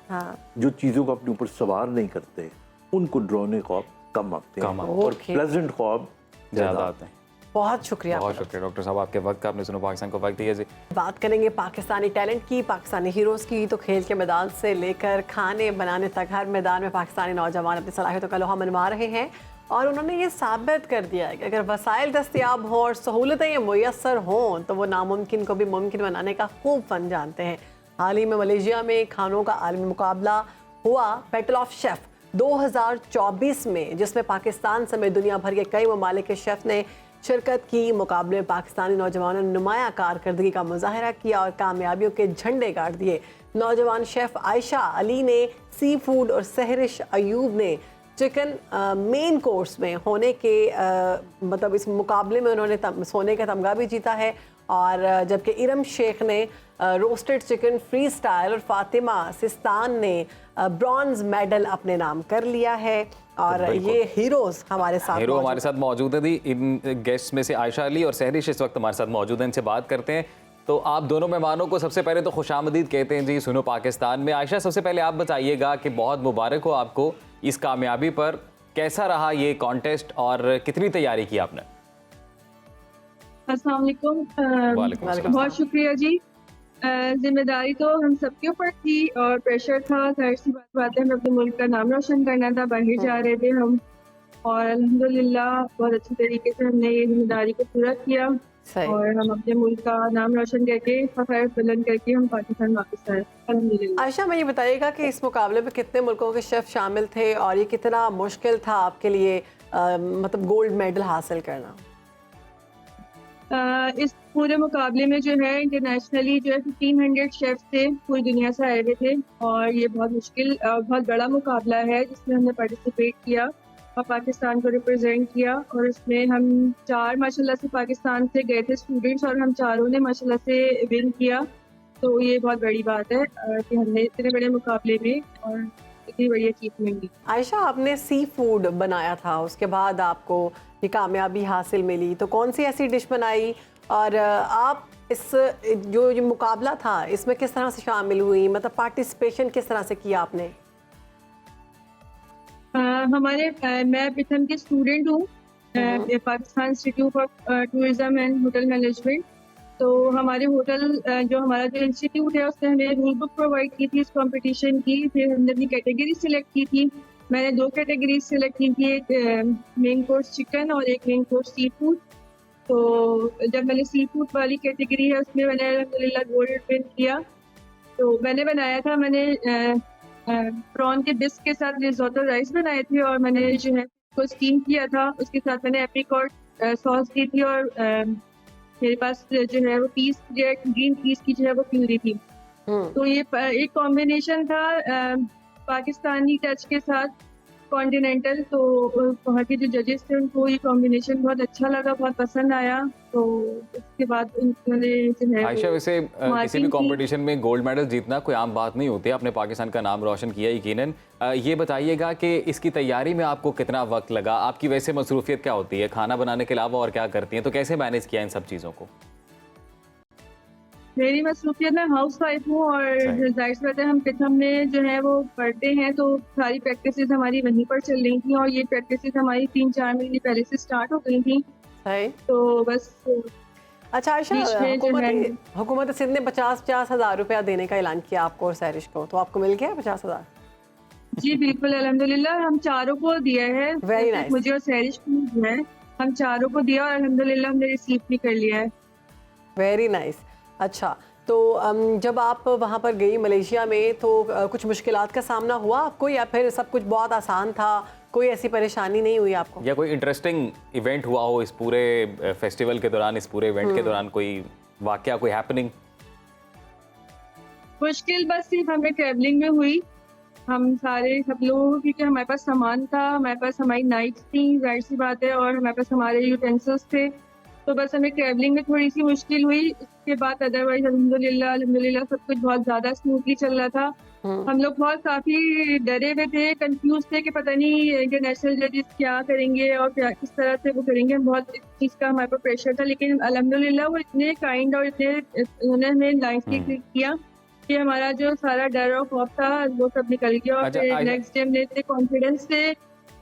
जो चीज़ों को अपने ऊपर सवार नहीं करते, उनको डरावने ख्वाब कम आते हैं और प्लेजेंट ख्वाब ज़्यादा आते हैं। बहुत शुक्रिया, बहुत शुक्रिया डॉक्टर साहब आपके वक्त का, आपने सुनो पाकिस्तान को वक्त दिया जी। बात करेंगे पाकिस्तानी टैलेंट की, पाकिस्तानी हीरोज़ की, तो खेल के मैदान से लेकर खाने बनाने तक हर मैदान में पाकिस्तानी नौजवान अपनी सलाहियतों का लोहा मनवा रहे हैं, और उन्होंने ये साबित कर दिया है कि अगर वसाइल दस्तियाब हों और सहूलतें मुयस्सर हों तो वो नामुमकिन को भी मुमकिन बनाने का खूब फन जानते हैं। हाल ही में मलेशिया में खानों का आलमी मुकाबला हुआ बैटल ऑफ शेफ़ 2024 में, जिसमें पाकिस्तान समेत दुनिया भर के कई ममालिक के शेफ़ ने शिरकत की। मुकाबले में पाकिस्तानी नौजवानों ने नुमाया कारकर्दगी का मुजाहरा किया और कामयाबियों के झंडे गाड़ दिए। नौजवान शेफ़ आयशा अली ने सी फूड और सहरिश अयूब ने चिकन मेन कोर्स में होने के मतलब इस मुकाबले में उन्होंने सोने का तमगा भी जीता है, और जबकि इरम शेख ने रोस्टेड चिकन फ्री स्टाइल और फातिमा सिस्तान ने ब्रॉन्ज मेडल अपने नाम कर लिया है। और ये हीरोज़ हमारे साथ मौजूद है। इन गेस्ट में से आयशा अली और सहरिश इस वक्त हमारे साथ मौजूद हैं, इनसे बात करते हैं। तो आप दोनों मेहमानों को सबसे पहले तो खुशामदीद कहते हैं जी सुनो पाकिस्तान में। आयशा, सबसे पहले आप बताइएगा कि बहुत मुबारक हो आपको इस कामयाबी पर, कैसा रहा ये कॉन्टेस्ट और कितनी तैयारी की आपने? अस्सलाम वालेकुम, बहुत शुक्रिया जी। जिम्मेदारी तो हम सबके ऊपर थी और प्रेशर था, जाहिर सी बात है, हमें अपने मुल्क का नाम रोशन करना था, बाहर जा रहे थे हम, और अल्हम्दुलिल्लाह बहुत अच्छी तरीके से हमने ये जिम्मेदारी को पूरा किया और हम अपने मुल्क का नाम रोशन करके फखर बुलंद करके हम पाकिस्तान वापस आए अल्हम्दुलिल्लाह। आयशा, मैं ये बताइएगा कि इस मुकाबले में कितने मुल्कों के शेफ शामिल थे और ये कितना मुश्किल था आपके लिए मतलब गोल्ड मेडल हासिल करना? इस पूरे मुकाबले में जो है इंटरनेशनली जो है 1500 शेफ थे, पूरी दुनिया से आए हुए थे, और ये बहुत मुश्किल बहुत बड़ा मुकाबला है जिसमें हमने पार्टिसिपेट किया। पाकिस्तान को रिप्रेजेंट किया और उसमें हम 4 माशाल्लाह से पाकिस्तान से गए थे स्टूडेंट्स और हम चारों ने माशाल्लाह से विन किया। तो ये बहुत बड़ी बात है कि हमने इतने बड़े मुकाबले में और इतनी बड़ी अचीवमेंट दी। आयशा, आपने सी फूड बनाया था, उसके बाद आपको ये कामयाबी हासिल मिली, तो कौन सी ऐसी डिश बनाई और आप इस जो ये मुकाबला था इसमें किस तरह से शामिल हुई, मतलब पार्टिसिपेशन किस तरह से किया आपने? मैं बिथम की स्टूडेंट हूँ, Pakistan institute of tourism and hotel management. तो हमारे होटल जो हमारा जो इंस्टीट्यूट है उसने हमें रूल बुक प्रोवाइड की थी इस कंपटीशन की। फिर हमने अपनी कैटेगरी सिलेक्ट की थी। मैंने 2 कैटेगरी सिलेक्ट की थी, एक मेन कोर्स चिकन और एक मेन कोर्स सी फूड। तो जब मैंने सी फूड वाली कैटेगरी है उसमें मैंने अल्हम्दुलिल्लाह गोल्ड विन किया। तो मैंने बनाया था, मैंने प्रॉन के बिस्क के साथ रिजोटो राइस बनाए थे और मैंने जो है उसको स्टीम किया था। उसके साथ मैंने एप्रिकॉट सॉस दी थी और मेरे पास जो है वो पीस ग्रीन पीस की जो है वो प्यूरी थी। तो ये एक कॉम्बिनेशन था पाकिस्तानी टच के साथ कॉन्टिनेंटल। तो वहाँ के जो जजेस थे उनको ये कॉम्बिनेशन बहुत अच्छा लगा, बहुत पसंद आया। तो उसके बाद उन्होंने जो है आयशा, वैसे किसी भी कंपटीशन में गोल्ड मेडल जीतना कोई आम बात नहीं होती। आपने पाकिस्तान का नाम रोशन किया यकीनन। ये बताइएगा कि इसकी तैयारी में आपको कितना वक्त लगा? आपकी वैसे मसरूफियत क्या होती है, खाना बनाने के अलावा और क्या करती हैं, तो कैसे मैनेज किया इन सब चीज़ों को? मेरी मसरूफियत, मैं हाउस वाइफ हूँ और जाहिर सी बात है हम पिथम में जो है वो पढ़ते हैं, तो सारी प्रैक्टिसेस हमारी वहीं पर चल रही थी और ये प्रैक्टिसेस हमारी 3-4 महीने पहले से स्टार्ट हो गई थी। तो बस। अच्छा आयशा, हुकूमत सिंध ने 50-50 हज़ार रुपया देने का ऐलान किया आपको और सैरिश को, तो आपको मिल गया 50 हज़ार? जी बिल्कुल, अल्हम्दुलिल्लाह हम चारों को दिया है। Very nice. मुझे और सैरिश को दिया है, हम चारों को दिया और अल्हम्दुलिल्लाह हमने रिसीव भी कर लिया है। Very nice. अच्छा, तो जब आप वहाँ पर गई मलेशिया में तो कुछ मुश्किलात का सामना हुआ आपको या फिर सब कुछ बहुत आसान था, कोई ऐसी परेशानी नहीं हुई आपको? या कोई इंटरेस्टिंग इवेंट हुआ हो इस पूरे फेस्टिवल के दौरान, इस पूरे इवेंट के दौरान कोई वाकया, कोई हैपनिंग? मुश्किल बस सिर्फ हमें ट्रैवलिंग में हुई। हम सारे सब लोग, क्योंकि हमारे पास सामान था, हमारे पास हमारी नाइट्स थी, जाहिर सी बात है, और हमारे पास हमारे यूटेंसिल्स थे, तो बस हमें ट्रैवलिंग में थोड़ी सी मुश्किल हुई। उसके बाद अदरवाइज अल्हम्दुलिल्लाह सब कुछ बहुत ज़्यादा स्मूथली चल रहा था। हम लोग बहुत काफ़ी डरे हुए थे, कंफ्यूज थे कि पता नहीं इंटरनेशनल जजेस क्या करेंगे और क्या किस तरह से वो करेंगे। बहुत इस चीज़ का हमारे पर प्रेशर था, लेकिन अल्हम्दुलिल्लाह वो इतने काइंड और इतने उन्होंने हमें नाइसली किया कि हमारा जो सारा डर और खौफ था वो सब निकल गया। और फिर नेक्स्ट डे हमने इतने कॉन्फिडेंस से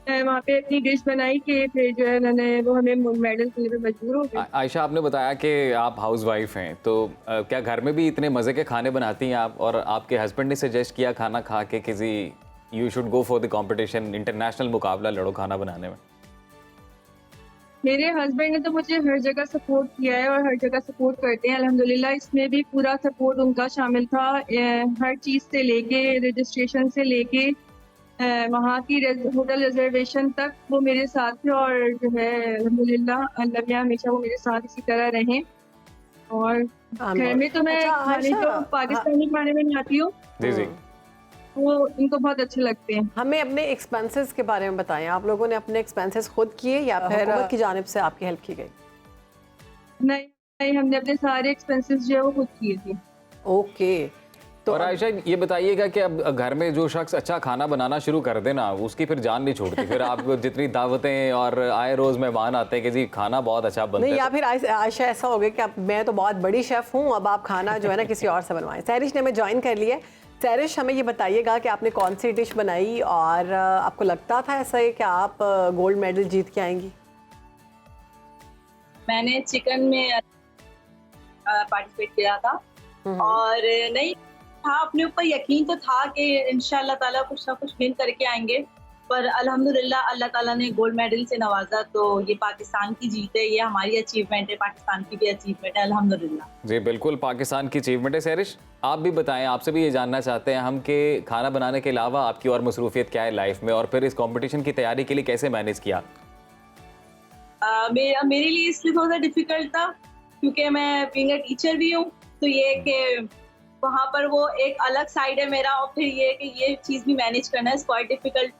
वहाँ पे अपनी डिश बनाई कि फिर जो है उन्होंने वो हमें मेडल के लिए मजबूर हो गए। आयशा, आपने बताया कि आप हाउस वाइफ हैं, तो क्या घर में भी इतने मज़े के खाने बनाती हैं आप, और आपके हस्बैंड ने सजेस्ट किया खाना खा के किसी you should go for the competition, international मुकाबला लड़ो खाना बनाने में? मेरे हस्बैंड ने तो मुझे हर जगह सपोर्ट किया है और हर जगह सपोर्ट करते हैं अल्हम्दुलिल्लाह। इसमें भी पूरा सपोर्ट उनका शामिल था, हर चीज़ से लेके रजिस्ट्रेशन से लेके वहाँ की होटल रिजर्वेशन तक वो मेरे साथ थे। और जो है अल्हम्दुलिल्लाह अल्लाह मियां हमेशा वो मेरे साथ इसी तरह रहें। और घर में तो मैं खाने जो पाकिस्तानी खाने में बनाती हूँ वो इनको बहुत अच्छे लगते हैं। हमें अपने एक्सपेंसेस के बारे में बताएं, आप लोगों ने अपने एक्सपेंसेस खुद किए या फिर हुकूमत की जानिब से आपकी हेल्प की गई? नहीं, हमने अपने सारे एक्सपेंसेस जो है वो खुद किए थे। ओके। तो और आयशा, ये बताइएगा कि अब घर में जो शख्स अच्छा खाना बनाना शुरू कर देना उसकी फिर जान नहीं छोड़ती। फिर आप जितनी दावतें और आए रोज़ मेहमान आते हैं कि जी खाना बहुत अच्छा बनता है, नहीं, या फिर आयशा ऐसा हो गया कि अब मैं तो बहुत बड़ी शेफ़ हूँ, अब आप खाना जो है ना किसी और से बनवाएं। सैरिश ने हमें ज्वाइन कर लिया। सैरिश, हमें ये बताइएगा कि आपने कौन सी डिश बनाई और आपको लगता था ऐसा है कि आप गोल्ड मेडल जीत के आएंगी? मैंने चिकन में पार्टिसिपेट किया था और नहीं था, अपने ऊपर यकीन तो था कि इंशाल्लाह ताला कुछ ना कुछ विन करके आएंगे, पर अल्हम्दुलिल्लाह अल्लाह ताला ने गोल्ड मेडल से नवाजा। तो ये पाकिस्तान की जीत है, ये हमारी अचीवमेंट है, पाकिस्तान की भी अचीवमेंट है अल्हम्दुलिल्लाह। जी बिल्कुल, पाकिस्तान की अचीवमेंट है। सैरिश, आप भी बताएं, आपसे भी ये जानना चाहते हैं हम कि खाना बनाने के अलावा आपकी और मसरूफियत क्या है लाइफ में, और फिर इस कॉम्पिटिशन की तैयारी के लिए कैसे मैनेज किया? मेरे लिए इसलिए थोड़ा सा डिफिकल्ट था क्योंकि मैं बीइंग अ टीचर भी हूँ, तो ये कि वहाँ पर वो एक अलग साइड है मेरा, और फिर ये कि ये चीज़ भी मैनेज करना है, इट्स क्वाइट डिफिकल्ट।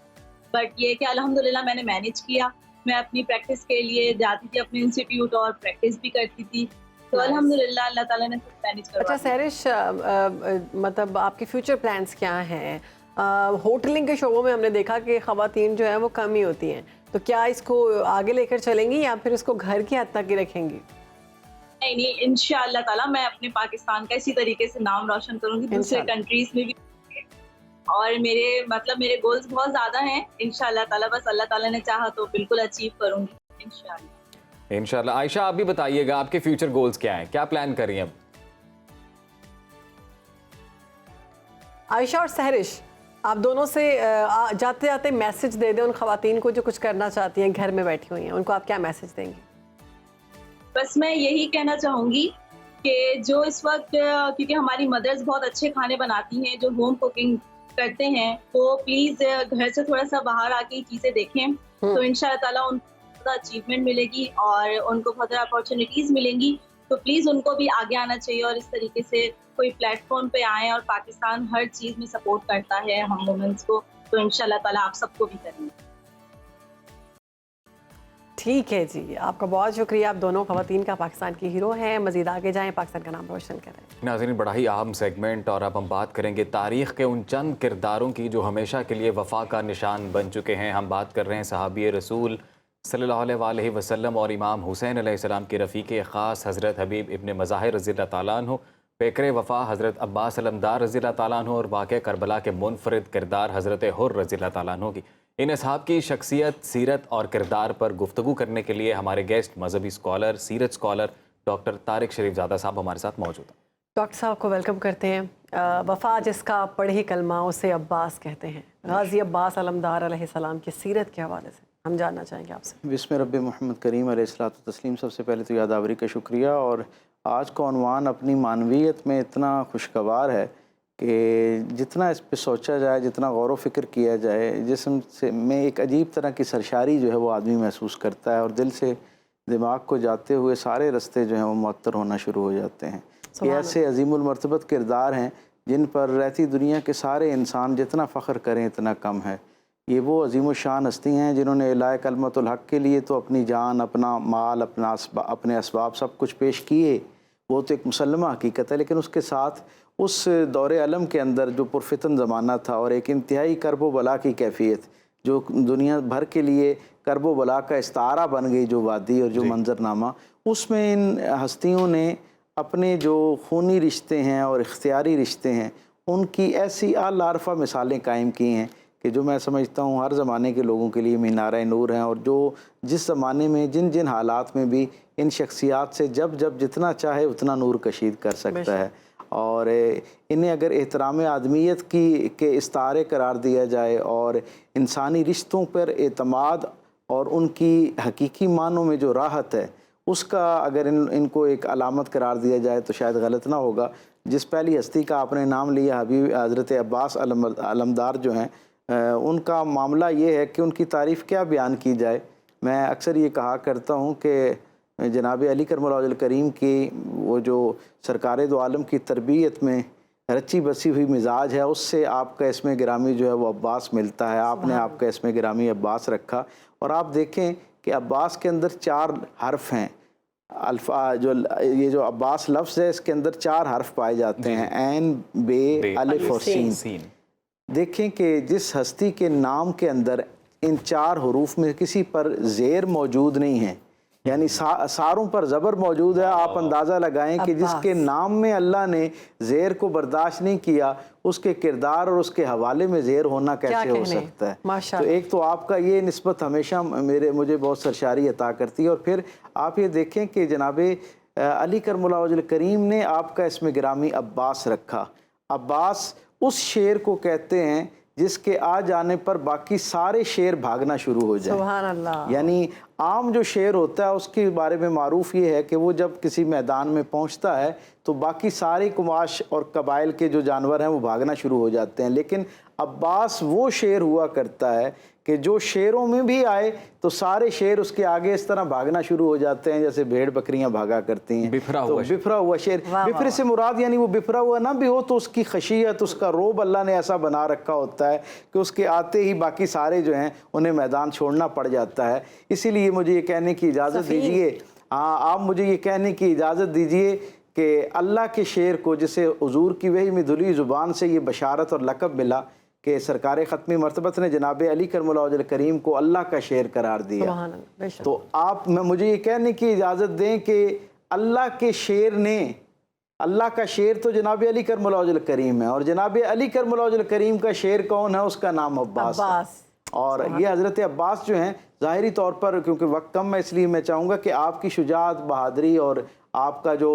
बट ये कि अल्हम्दुलिल्लाह मैंने मैनेज किया। मैं अपनी प्रैक्टिस के लिए जाती थी अपने इंस्टीट्यूट और प्रैक्टिस भी करती थी, तो अल्हम्दुलिल्लाह अल्लाह ताला ने सब मैनेज करवा अच्छा सहरिश, मतलब आपके फ्यूचर प्लान्स क्या हैं? होटलिंग के शोबों में हमने देखा कि ख़वातीन जो है वो कम ही होती हैं, तो क्या इसको आगे लेकर चलेंगी या फिर इसको घर की हद तक ही रखेंगी? नहीं, इंशाअल्लाह ताला मैं अपने पाकिस्तान का इसी तरीके से नाम रोशन करूंगी दूसरे कंट्रीज में भी, और मेरे गोल्स बहुत ज़्यादा हैं इंशाअल्लाह ताला। बस अल्लाह ताला ने चाहा तो बिल्कुल अचीव करूंगी इंशाअल्लाह। इंशाअल्लाह। आयशा, आप भी बताइएगा आपके फ्यूचर गोल्स क्या हैं, क्या प्लान कर रही हैं अब? आयशा और सहरिश, आप दोनों से जाते जाते मैसेज दे दें उन ख़वातीन को जो कुछ करना चाहती हैं, घर में बैठी हुई हैं, उनको आप क्या मैसेज देंगी? बस मैं यही कहना चाहूँगी कि जो इस वक्त, क्योंकि हमारी मदर्स बहुत अच्छे खाने बनाती हैं, जो होम कुकिंग करते हैं, तो प्लीज़ घर से थोड़ा सा बाहर आके चीज़ें देखें, तो इंशाअल्लाह ताला उनको अचीवमेंट मिलेगी और उनको बहुत ज़्यादा अपॉर्चुनिटीज़ मिलेंगी। तो प्लीज़ उनको भी आगे आना चाहिए और इस तरीके से कोई प्लेटफॉर्म पे आएँ, और पाकिस्तान हर चीज़ में सपोर्ट करता है हम वुमेन्स को, तो इंशाअल्लाह ताला आप सबको भी करेंगे। ठीक है जी, आपका बहुत शुक्रिया। आप दोनों ख़वातीन का पाकिस्तान की हीरो हैं, मज़ीद आगे जाएं, पाकिस्तान का नाम रोशन करें। नाज़रीन, बड़ा ही अहम सेगमेंट, और अब हम बात करेंगे तारीख़ के उन चंद किरदारों की जो हमेशा के लिए वफ़ा का निशान बन चुके हैं। हम बात कर रहे हैं सहाबी रसूल सल्लल्लाहु अलैहि वसल्लम और इमाम हुसैन अलैहिस्सलाम के रफ़ीक़े ख़ास हज़रत हबीब इब्न मज़ाहिर रज़ियल्लाहु ताला अन्हु, पेकर वफ़ा हज़रत अब्बास अलमदार रज़ियल्लाहु ताला अन्हु और वाक़या करबला के मुनफरिद किरदार हज़रत हुर रज़ियल्लाहु ताला अन्हु की। इन असहाब की शख्सियत, सीरत और किरदार पर गुफ्तगू करने के लिए हमारे गेस्ट मजहबी स्कॉलर, सीरत स्कॉलर डॉक्टर तारिक शरीफजादा साहब हमारे साथ मौजूद हैं। डॉक्टर साहब को वेलकम करते हैं। वफ़ा जिसका पढ़े कलमा उसे अब्बास कहते हैं, गाजी अब्बास अलमदार अलैहिस्सलाम की सीरत के हवाले से हम जानना चाहेंगे आपसे। बिस्मिल्लाह रब्बि मोहम्मद करीम अलैहिस्सलातु तस्लीम। सबसे पहले तो यादावरी का शुक्रिया, और आज का उन्वान अपनी मानवियत में इतना खुशगवार है कि जितना इस पे सोचा जाए, जितना गौर व फ़िक्र किया जाए, जिस्म से में एक अजीब तरह की सरशारी जो है वो आदमी महसूस करता है, और दिल से दिमाग को जाते हुए सारे रास्ते जो हैं वो मुअत्तर होना शुरू हो जाते हैं। ये ऐसे अजीमुल मर्तबत किरदार हैं जिन पर रहती दुनिया के सारे इंसान जितना फ़ख्र करें इतना कम है। ये वो अजीम शान हस्ती हैं जिन्होंने इलाए कलमतुल हक़ के लिए तो अपनी जान, अपना माल, अपने असबाब सब कुछ पेश किए, वो तो एक मुसल्लमा हकीकत है, लेकिन उसके साथ उस दौरे अलम के अंदर जो पुरफितन ज़माना था और एक इंतहाई करब व बला की कैफियत जो दुनिया भर के लिए करब व बला का इस्तारा बन गई, जो वादी और जो मंजरनामा, उसमें इन हस्तियों ने अपने जो खूनी रिश्ते हैं और इख्तियारी रिश्ते हैं उनकी ऐसी आलारफा मिसालें कायम की हैं कि जो मैं समझता हूँ हर ज़माने के लोगों के लिए मीनार नूर हैं, और जो जिस ज़माने में जिन जिन हालात में भी इन शख्सियात से जब जब जितना चाहे उतना नूर कशीद कर सकता है। और इन्हें अगर एहतराम आदमियत के इस्तारे करार दिया जाए और इंसानी रिश्तों पर एतमाद और उनकी हकीकी मानों में जो राहत है उसका अगर इनको एक अलामत करार दिया जाए तो शायद गलत ना होगा। जिस पहली हस्ती का आपने नाम लिया हबीब हज़रत अब्बास अलमदार जो हैं, उनका मामला ये है कि उनकी तारीफ़ क्या बयान की जाए। मैं अक्सर ये कहा करता हूँ कि जनाब अली करमुल्लाहुल करीम की वो जो सरकार दो आलम की तरबियत में रची बसी हुई मिजाज है, उससे आपका इसमें गिरामी जो है वो अब्बास मिलता है। आपने आपका इसमें गिरामी अब्बास रखा, और आप देखें कि अब्बास के अंदर 4 हर्फ हैं। अल्फा जो ये जो अब्बास लफ्ज़ है इसके अंदर 4 हर्फ पाए जाते हैं, ऐन, बे, अलिफ और सीन। देखें कि जिस हस्ती के नाम के अंदर इन 4 हरूफ में किसी पर ज़ेर मौजूद नहीं है, यानी सारों पर ज़बर मौजूद है, आप अंदाज़ा लगाएं कि जिसके नाम में अल्लाह ने ज़ेर को बर्दाश्त नहीं किया उसके किरदार और उसके हवाले में ज़ेर होना कैसे हो सकता है। तो एक तो आपका ये निस्बत हमेशा मुझे बहुत सरशारी अता करती है। और फिर आप ये देखें कि जनाब अली करमुल्लाहुल करीम ने आपका इसमें गिरामी अब्बास रखा। अब्बास उस शेर को कहते हैं जिसके आ जाने पर बाकी सारे शेर भागना शुरू हो जाए। सुभान अल्लाह। यानी आम जो शेर होता है उसके बारे में मारूफ ये है कि वो जब किसी मैदान में पहुंचता है तो बाकी सारे कुमाश और कबाइल के जो जानवर हैं वो भागना शुरू हो जाते हैं, लेकिन अब्बास वो शेर हुआ करता है कि जो शेरों में भी आए तो सारे शेर उसके आगे इस तरह भागना शुरू हो जाते हैं जैसे भेड़ बकरियां भागा करती हैं। बिफरा हुआ शेर, बिफरे से मुराद यानी वो बिफरा हुआ ना भी हो तो उसकी खशियत, उसका रोब अल्लाह ने ऐसा बना रखा होता है कि उसके आते ही बाकी सारे जो हैं उन्हें मैदान छोड़ना पड़ जाता है। इसीलिए मुझे ये कहने की इजाज़त दीजिए, हाँ आप मुझे ये कहने की इजाज़त दीजिए कि अल्लाह के शेर को, जिसे हुजूर की वही में धुली ज़ुबान से ये बशारत और लक़ब मिला कि सरकार ख़त्मी मरतबत ने जनाब अली करमुल्लाहु वजहुल करीम को अल्लाह का शेर करार दिया, तो आप मुझे ये कहने की इजाज़त दें कि अल्लाह के शेर ने, अल्लाह का शेर तो जनाब अली करमुल्लाहु वजहुल करीम है, और जनाब अली करमुल्लाहु वजहुल करीम का शेर कौन है? उसका नाम अब्बास है। और ये हज़रत अब्बास जो हैं ज़ाहिरी तौर पर, क्योंकि वक्त कम है इसलिए मैं चाहूँगा कि आपकी शुजाअत, बहादुरी और आपका जो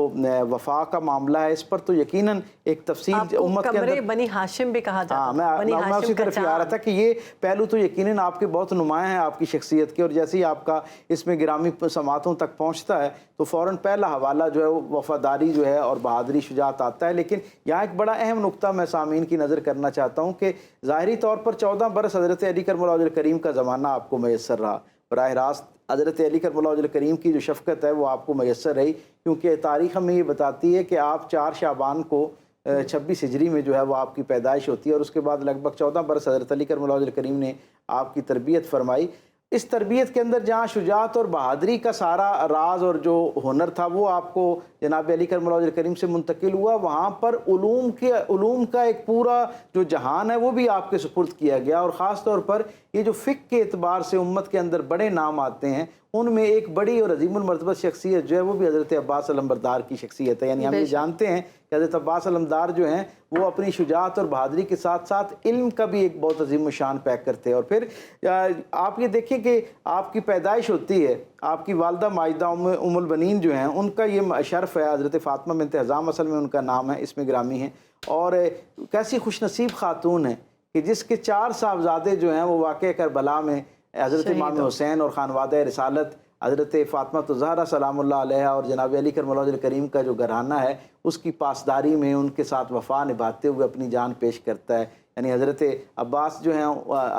वफा का मामला है इस पर तो यकीनन एक तफसील उम्मत के अंदर बनी हाशिम भी कहा जाता है। मैं उसी तरफ ही आ रहा था कि ये पहलू तो यकीनन आपके बहुत नुमायाँ हैं आपकी शख्सियत के, और जैसे ही आपका इसमें गिरामी समातों तक पहुँचता है तो फ़ौरन पहला हवाला जो है वो वफादारी जो है और बहादुरी शुजाअत आता है। लेकिन यहाँ एक बड़ा अहम नुक्ता मैं सामीन की नज़र करना चाहता हूँ कि ज़ाहिरी तौर पर 14 बरस हज़रत अली करमुल्लाहु वजहुल करीम का ज़माना आपको मैसर रहा, बराह रास्त हज़रत अली करमुल्लाहु वजहुल करीम की जो शफ़क़त है वो आपको मैसर रही, क्योंकि तारीख़ हमें ये बताती है कि आप 4 शाबान को 26 हिजरी में जो है वो आपकी पैदाइश होती है, और उसके बाद लगभग 14 बरस हज़रत अली करमुल्लाहु वजहुल करीम ने आपकी तरबियत फरमाई। इस तरबियत के अंदर जहाँ शुजाअत और बहादुरी का सारा राज और जो हुनर था वो आपको जनाब अली करमुल्लाहु वजहुल करीम से मुंतकिल हुआ, वहाँ पर उलूम का एक पूरा जो जहान है वो भी आपके सुपुर्द किया गया। और ख़ास तौर पर ये जो फ़िक़्ह के एतबार से उम्मत के अंदर बड़े नाम आते हैं उनमें एक बड़ी और अजीमुल मर्तबा शख्सियत जो है वो भी हज़रत अब्बास अलमबरदार की शख्सियत है। यानी हम ये जानते हैं कि हज़रत अब्बास अलमदार जो हैं वो अपनी शुजाअत और बहादुरी के साथ साथ इल्म का भी एक बहुत अजीम शान पैक करते हैं। और फिर आप ये देखें कि आपकी पैदाइश होती है, आपकी वालदा माजिदा उम्मुल बनीन जो हैं उनका ये शर्फ़ है, हज़रत फ़ातिमा बिन्त हज़ाम असल में उनका नाम है, इसमें ग्रामी है, और कैसी खुशनसीब खातून है कि जिसके 4 साहबजादे जो हैं वो वाक़या करबला में हज़रत इमाम हुसैन और खानवादा रिसालत हज़रत फ़ातिमा ज़हरा सलामुल्लाह अलैहा और जनाब अली करमुल्लाहु वजहुल करीम का जो घराना है उसकी पासदारी में उनके साथ वफ़ा निभाते हुए अपनी जान पेश करता है। यानी हज़रत अब्बास जो हैं,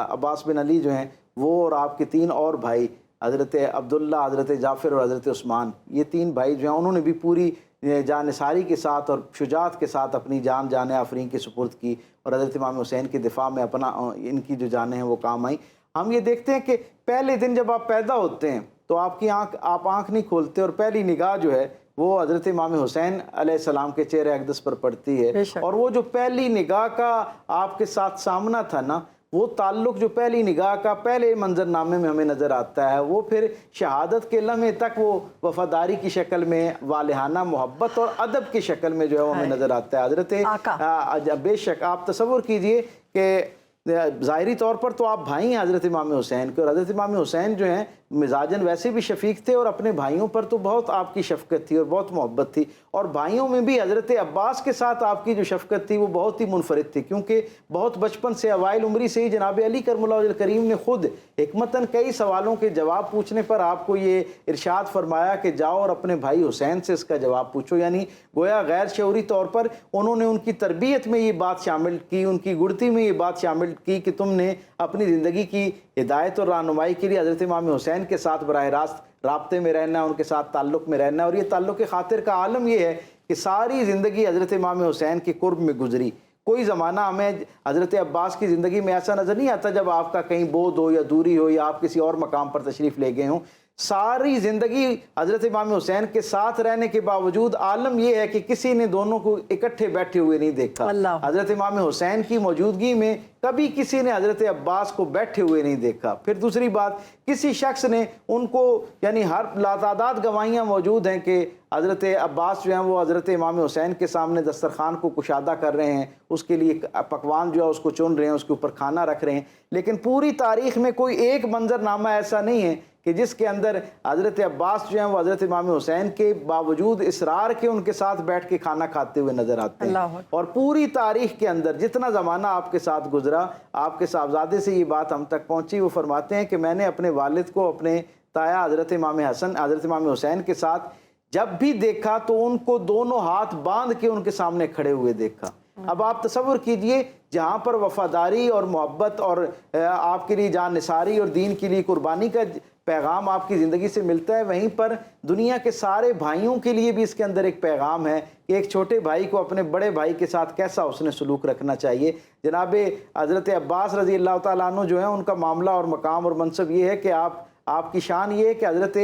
अब्बास बिन अली जो हैं वो और आपके 3 और भाई हज़रत अब्दुल्ला, हज़रत जाफ़र और हज़रत उस्मान, ये 3 भाई जो हैं उन्होंने भी पूरी जानसारी के साथ और शुजाअत के साथ अपनी जान आफरीन के सुपुर्द की, और हज़रत इमाम हुसैन के दिफा में अपना इनकी जो जानें हैं वो काम आई। हम ये देखते हैं कि पहले दिन जब आप पैदा होते हैं तो आपकी आप आँख नहीं खोलते और पहली निगाह जो है वो हज़रत इमाम हुसैन अलैहिस्सलाम के चेहरे अक़दस पर पड़ती है, और वो जो पहली निगाह का आपके साथ सामना था ना, वो ताल्लुक़ जो पहली निगाह का पहले मंजरनामे में हमें नज़र आता है वो फिर शहादत के लम्हे तक वो वफ़ादारी की शक्ल में, वालिहाना मोहब्बत और अदब की शक्ल में जो है वो हमें नज़र आता है। हज़रत बेशक आप तसव्वुर कीजिए कि ज़ाहिरी तौर पर तो आप भाई हैं हज़रत इमाम हुसैन के, और हज़रत इमाम हुसैन जो हैं मिजाजन वैसे भी शफीक थे और अपने भाइयों पर तो बहुत आपकी शफ़क़त थी और बहुत मोहब्बत थी, और भाइयों में भी हज़रत अब्बास के साथ आपकी जो शफ़क़त थी वो बहुत ही मुनफरिद थी, क्योंकि बहुत बचपन से अवाइल उम्री से ही जनाब अली करमुल्लाहु वजहुल करीम ने खुद हिकमतन कई सवालों के जवाब पूछने पर आपको ये इरशाद फरमाया कि जाओ और अपने भाई हुसैन से इसका जवाब पूछो। यानी गोया गैर शऊरी तौर पर उन्होंने उनकी तरबियत में ये बात शामिल की, उनकी गुड़ती में ये बात शामिल की कि तुमने अपनी ज़िंदगी की हिदायत और रहनुमाई के लिए हज़रत इमाम हुसैन के साथ बराह रास्त राब्ते में रहना, उनके साथ ताल्लुक़ में रहना, और ये ताल्लुक़ खातिर का आलम ये है कि सारी ज़िंदगी हज़रत इमाम हुसैन के कुर्ब में गुजरी। कोई ज़माना हमें हज़रत अब्बास की ज़िंदगी में ऐसा नज़र नहीं आता जब आपका कहीं बोध हो या दूरी हो या आप किसी और मकाम पर तशरीफ़ ले गए हों। सारी ज़िंदगी हज़रत इमाम हुसैन के साथ रहने के बावजूद आलम यह है कि किसी ने दोनों को इकट्ठे बैठे हुए नहीं देखा। हज़रत इमाम हुसैन की मौजूदगी में कभी किसी ने हज़रत अब्बास को बैठे हुए नहीं देखा। फिर दूसरी बात, किसी शख्स ने उनको, यानी हर लातादाद गवाहियाँ मौजूद हैं कि हज़रत अब्बास जो हैं वो हज़रत इमाम हुसैन के सामने दस्तरखान को कुशादा कर रहे हैं, उसके लिए पकवान जो है उसको चुन रहे हैं, उसके ऊपर खाना रख रहे हैं, लेकिन पूरी तारीख़ में कोई एक मंजरनामा ऐसा नहीं है कि जिसके अंदर हज़रत अब्बास जो हैं वो हज़रत इमाम हुसैन के बावजूद इसरार के उनके साथ बैठ के खाना खाते हुए नज़र आते हैं। और पूरी तारीख़ के अंदर जितना ज़माना आपके साथ गुजरा, आपके साहबजादे से ये बात हम तक पहुँची, वो फरमाते हैं कि मैंने अपने वालिद को अपने ताया हज़रत इमाम हसन हज़रत इमाम हुसैन के साथ जब भी देखा तो उनको दोनों हाथ बांध के उनके सामने खड़े हुए देखा। अब आप तसव्वुर कीजिए, जहाँ पर वफादारी और मोहब्बत और आपके लिए जान निसारी और दीन के लिए कुर्बानी का पैगाम आपकी ज़िंदगी से मिलता है, वहीं पर दुनिया के सारे भाइयों के लिए भी इसके अंदर एक पैगाम है कि एक छोटे भाई को अपने बड़े भाई के साथ कैसा उसने सलूक रखना चाहिए। जनाब हज़रत अब्बास रज़ी अल्लाह ताला अन्हु जो है, उनका मामला और मकाम और मनसब ये है कि आपकी शान ये है कि हज़रत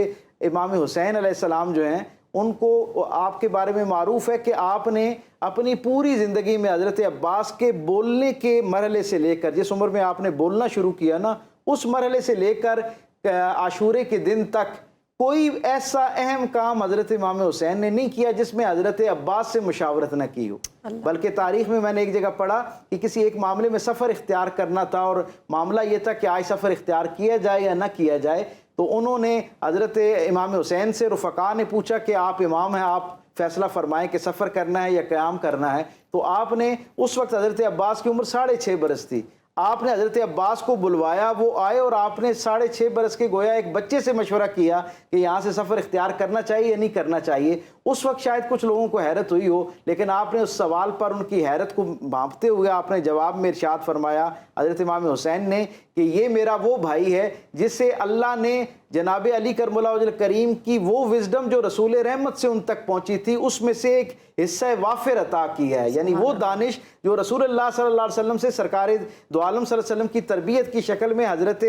इमाम हुसैन अलैहिस्सलाम जो हैं, उनको आपके बारे में मारूफ़ है कि आपने अपनी पूरी ज़िंदगी में हज़रत अब्बास के बोलने के मरहले से लेकर, जिस उम्र में आपने बोलना शुरू किया ना, उस मरहले से लेकर आशूरे के दिन तक कोई ऐसा अहम काम हज़रत इमाम हुसैन ने नहीं किया जिसमें हज़रत अब्बास से मुशावरत न की हो। बल्कि तारीख़ में मैंने एक जगह पढ़ा कि किसी एक मामले में सफ़र इख्तियार करना था और मामला ये था कि आज सफ़र इख्तियार किया जाए या ना किया जाए, तो उन्होंने हज़रत इमाम हुसैन से रुफ़क़ा ने पूछा कि आप इमाम हैं, आप फ़ैसला फरमाएं कि सफ़र करना है या क़याम करना है। तो आपने उस वक्त हज़रत अब्बास की उम्र 6.5 बरस थी, आपने हज़रत अब्बास को बुलवाया, वो आए और आपने 6.5 बरस के गोया एक बच्चे से मशवरा किया कि यहाँ से सफ़र इख्तियार करना चाहिए या नहीं करना चाहिए। उस वक्त शायद कुछ लोगों को हैरत हुई हो, लेकिन आपने उस सवाल पर उनकी हैरत को भांपते हुए आपने जवाब में इरशाद फरमाया हज़रत इमाम हुसैन ने कि ये मेरा वो भाई है जिससे अल्लाह ने जनाब अली करमुल्लाह वजह करीम की वो विज़डम जो रसूल रहमत से उन तक पहुँची थी, उसमें से एक हिस्सा वाफिर अता की है, यानी वो दानिश जो रसूलुल्लाह सल्लल्लाहु अलैहि वसल्लम से सरकार दो आलम सल्लल्लाहु अलैहि वसल्लम की तरबियत की शक्ल में हज़रत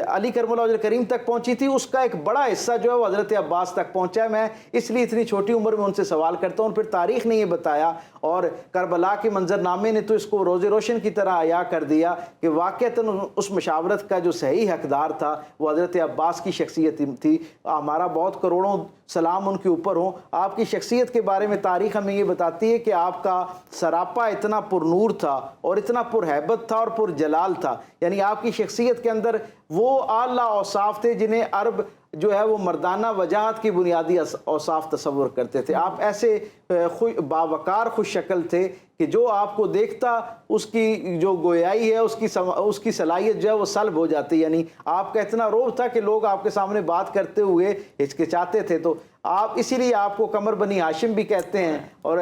अली करमुल्लाह वजह करीम तक पहुँची थी, उसका एक बड़ा हिस्सा जो है वो हज़रत अब्बास तक पहुँचा है। मैं इसलिए इतनी छोटी उम्र में उनसे सवाल करता हूँ। फिर तारीख़ ने ये बताया और करबला के मंजरनामे ने तो इसको रोज़े रोशन की तरह आया कर दिया कि वाक़तन उस मशावरत का जो सही हकदार था वो हज़रत अब्बास की शख्सियत थी। हमारा बहुत करोड़ों सलाम उनके ऊपर हो। आपकी शख्सियत के बारे में तारीख़ हमें ये बताती है कि आपका सरापा इतना पुरनूर था और इतना पुरहैबत था और पुरजलाल था, यानी आपकी शख्सियत के अंदर वो आला औसाफ थे जिन्हें अरब जो है वो मर्दाना वजाहत की बुनियादी औसाफ तस्वुर करते थे। आप ऐसे बावकार खुश शक्ल थे कि जो आपको देखता उसकी जो गोयाई है उसकी सलाहियत जो है वो सल्ब हो जाती, यानी आपका इतना रोब था कि लोग आपके सामने बात करते हुए हिचकिचाते थे। तो आप इसीलिए आपको कमर बनी हाशिम भी कहते हैं और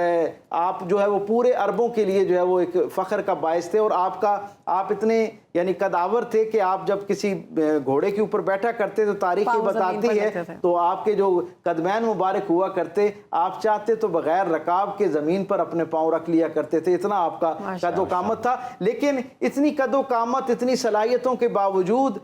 आप जो है वो पूरे अरबों के लिए जो है वो एक फ़ख्र का बायस थे। और आप इतने यानी कदावर थे कि आप जब किसी घोड़े के ऊपर बैठा करते तो तारीख़ ये बताती है तो आपके जो कदमैन मुबारक हुआ करते, आप चाहते तो बग़ैर रकाब के ज़मीन पर अपने पाँव रख लिया करते थे, इतना आपका कदो कामत था। लेकिन इतनी कदो कामत, इतनी सलाहियतों के बावजूद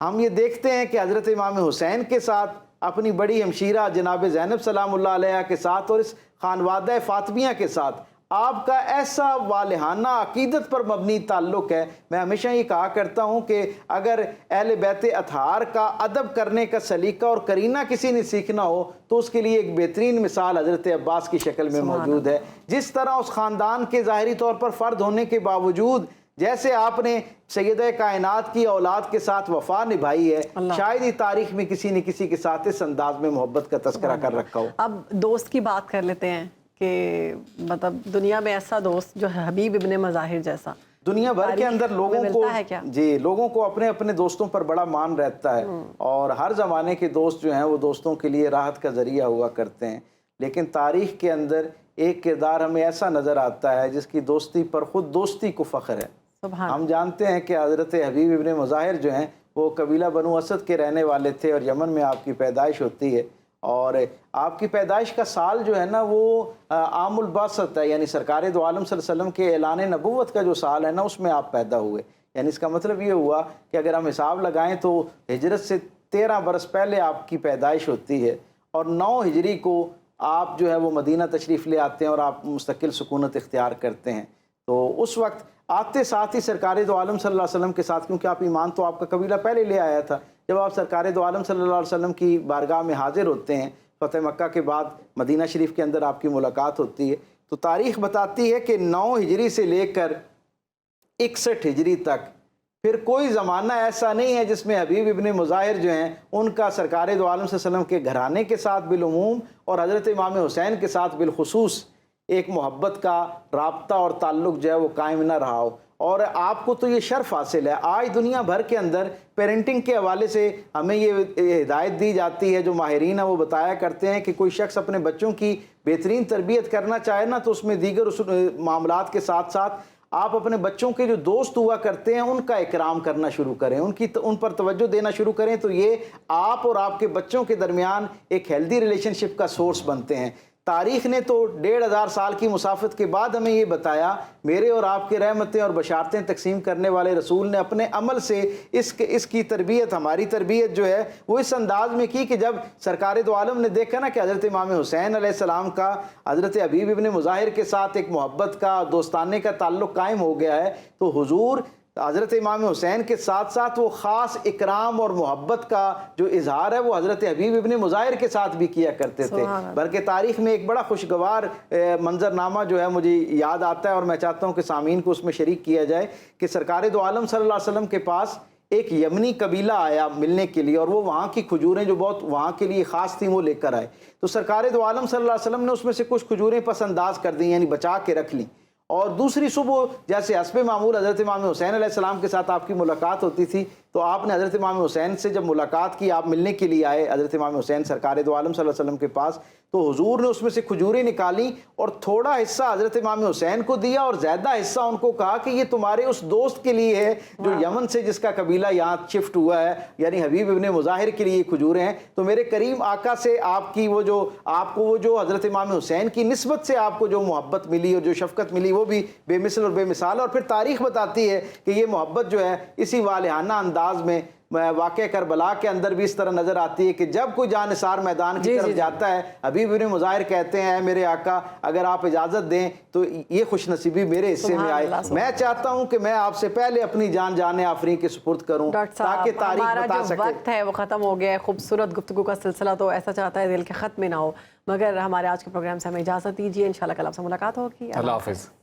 हम ये देखते हैं कि हज़रत इमाम हुसैन के साथ, अपनी बड़ी हमशीरा जनाब ज़ैनब सलामुल्लाह अलैहा के साथ और इस खानवादा फ़ातिमिया के साथ आपका ऐसा वालिहाना अकीदत पर मबनी ताल्लुक़ है। मैं हमेशा ये कहा करता हूँ कि अगर अहले बैत अतहार का अदब करने का सलीका और करीना किसी ने सीखना हो तो उसके लिए एक बेहतरीन मिसाल हज़रत अब्बास की शक्ल में मौजूद है। जिस तरह उस ख़ानदान के ज़ाहिरी तौर पर फ़र्द होने के बावजूद जैसे आपने सैयदा कायनात की औलाद के साथ वफा निभाई है, शायद ही तारीख़ में किसी ने किसी के साथ इस अंदाज में मोहब्बत का तस्करा कर रखा हो। अब दोस्त की बात कर लेते हैं कि मतलब दुनिया में ऐसा दोस्त जो है हबीब इब्ने मज़ाहिर जैसा, दुनिया भर के अंदर लोगों को है क्या? जी, लोगों को अपने अपने दोस्तों पर बड़ा मान रहता है और हर ज़माने के दोस्त जो हैं वो दोस्तों के लिए राहत का ज़रिया हुआ करते हैं। लेकिन तारीख़ के अंदर एक किरदार हमें ऐसा नज़र आता है जिसकी दोस्ती पर ख़ुद दोस्ती को फ़ख्र है। हम जानते हैं कि हज़रत हबीब इब्ने मज़ाहिर जो हैं वो कबीला बनु असद के रहने वाले थे और यमन में आपकी पैदाइश होती है और आपकी पैदाइश का साल जो है ना वो आमुल बासत है, यानी सरकार दो आलम सल्लल्लाहु अलैहि वसल्लम के ऐलान नबुव्वत का जो साल है ना उसमें आप पैदा हुए। यानी इसका मतलब ये हुआ कि अगर हम हिसाब लगाएं तो हिजरत से 13 बरस पहले आपकी पैदाइश होती है और 9 हिजरी को आप जो है वो मदीना तशरीफ़ ले आते हैं और आप मुस्तकिल सुकूनत इख्तियार करते हैं। तो उस वक्त आते साथ ही सरकार दो आलम सल्लल्लाहु अलैहि वसल्लम के साथ, क्योंकि आप ईमान तो आपका कबीला पहले ले आया था, जब आप सरकार दो आलम सल्लल्लाहु अलैहि वसल्लम की बारगाह में हाजिर होते हैं, फ़तेह मक्का के बाद मदीना शरीफ के अंदर आपकी मुलाकात होती है, तो तारीख़ बताती है कि 9 हिजरी से लेकर 61 हिजरी तक फिर कोई ज़माना ऐसा नहीं है जिसमें हबीब इब्ने मज़ाहिर जो हैं उनका सरकार दो आलम सल्लल्लाहु अलैहि वसल्लम के घराने के साथ बिलउमूम और हज़रत इमाम हुसैन के साथ बिलखुसूस एक मोहब्बत का राब्ता और ताल्लुक़ जो है वो कायम न रहा हो। और आपको तो ये शर्फ हासिल है। आज दुनिया भर के अंदर पेरेंटिंग के हवाले से हमें ये हिदायत दी जाती है, जो माहिरीन है वो बताया करते हैं कि कोई शख्स अपने बच्चों की बेहतरीन तरबियत करना चाहे ना, तो उसमें दीगर उस मामलात के साथ साथ आप अपने बच्चों के जो दोस्त हुआ करते हैं उनका इकराम करना शुरू करें, उन पर तवज्जो देना शुरू करें, तो ये आप और आपके बच्चों के दरमियान एक हेल्दी रिलेशनशिप का सोर्स बनते हैं। तारीख़ ने तो 1500 साल की मुसाफत के बाद हमें ये बताया, मेरे और आपके रहमतें और बशारतें तकसीम करने वाले रसूल ने अपने अमल से इसकी तरबियत, हमारी तरबियत जो है वो इस अंदाज में की कि जब सरकार दो आलम ने देखा ना कि हज़रत इमाम हुसैन अलैहिस्सलाम का हज़रत हबीब इब्न मुज़ाहिर के साथ एक मोहब्बत का, दोस्ताने का ताल्लुक़ कायम हो गया है, तो हुजूर हज़रत इमाम हुसैन के साथ साथ वो ख़ास इकराम और मोहब्बत का जो इजहार है वो हज़रत हबीब इब्न मुज़ाहिर के साथ भी किया करते थे। बल्कि तारीख़ में एक बड़ा खुशगवार मंजरनामा जो है मुझे याद आता है और मैं चाहता हूँ कि सामीन को उसमें शरीक किया जाए कि सरकार दो आलम सल्लल्लाहु अलैहि वसल्लम के पास एक यमनी कबीला आया मिलने के लिए, और वो वहाँ की खजूरें जो बहुत वहाँ के लिए ख़ास थी वो लेकर आए। तो सरकार दो आलम सल्लल्लाहु अलैहि वसल्लम ने उसमें से कुछ खजूरें पसंदाज कर दी, यानी बचा के रख ली, और दूसरी सुबह जैसे हस्बे मामूल हज़रत इमाम हुसैन अलैहिस्सलाम के साथ आपकी मुलाकात होती थी, तो आपने हज़रत इमाम हुसैन से जब मुलाकात की, आप मिलने के लिए आए हज़रत इमाम हुसैन सरकार दो आलम सल्लल्लाहु अलैहि वसल्लम के पास, तो हुजूर ने उसमें से खजूरें निकाली और थोड़ा हिस्सा हज़रत इमाम हुसैन को दिया और ज़्यादा हिस्सा उनको कहा कि ये तुम्हारे उस दोस्त के लिए है जो यमन से जिसका कबीला यहाँ शिफ्ट हुआ है, यानी हबीब इब्न मुज़ाहिर के लिए खजूरें हैं। तो मेरे करीम आका से आपकी वो जो हज़रत इमाम हुसैन की निस्बत से आपको जो मोहब्बत मिली और जो शफ़क़त मिली वो भी बेमिसल और बेमिसाल। और फिर तारीख़ बताती है कि ये मोहब्बत जो है इसी वालिहाना अंदाज में वाक़या करबला के अंदर भी इस तरह नज़र आती है कि जब कोई जानिसार मैदान की तरफ जाता है, हबीब इब्न मुज़ाहिर कहते हैं मेरे आका अगर आप इजाज़त दें तो ये खुशनसीबी मेरे हिस्से में आए। मैं चाहता हूँ कि मैं आपसे पहले अपनी जान आफरीन के सुपुर्द करूँ ताकि तारीख बता सके। वक्त है वो ख़त्म हो गया है, खूबसूरत गुफ्तगू का सिलसिला तो ऐसा चाहता है दिल के ख़त्म ना हो, मगर हमारे आज के प्रोग्राम से हमें इजाज़त दीजिए। इंशाल्लाह कल आपसे मुलाकात होगी। अल्लाह हाफ़िज़।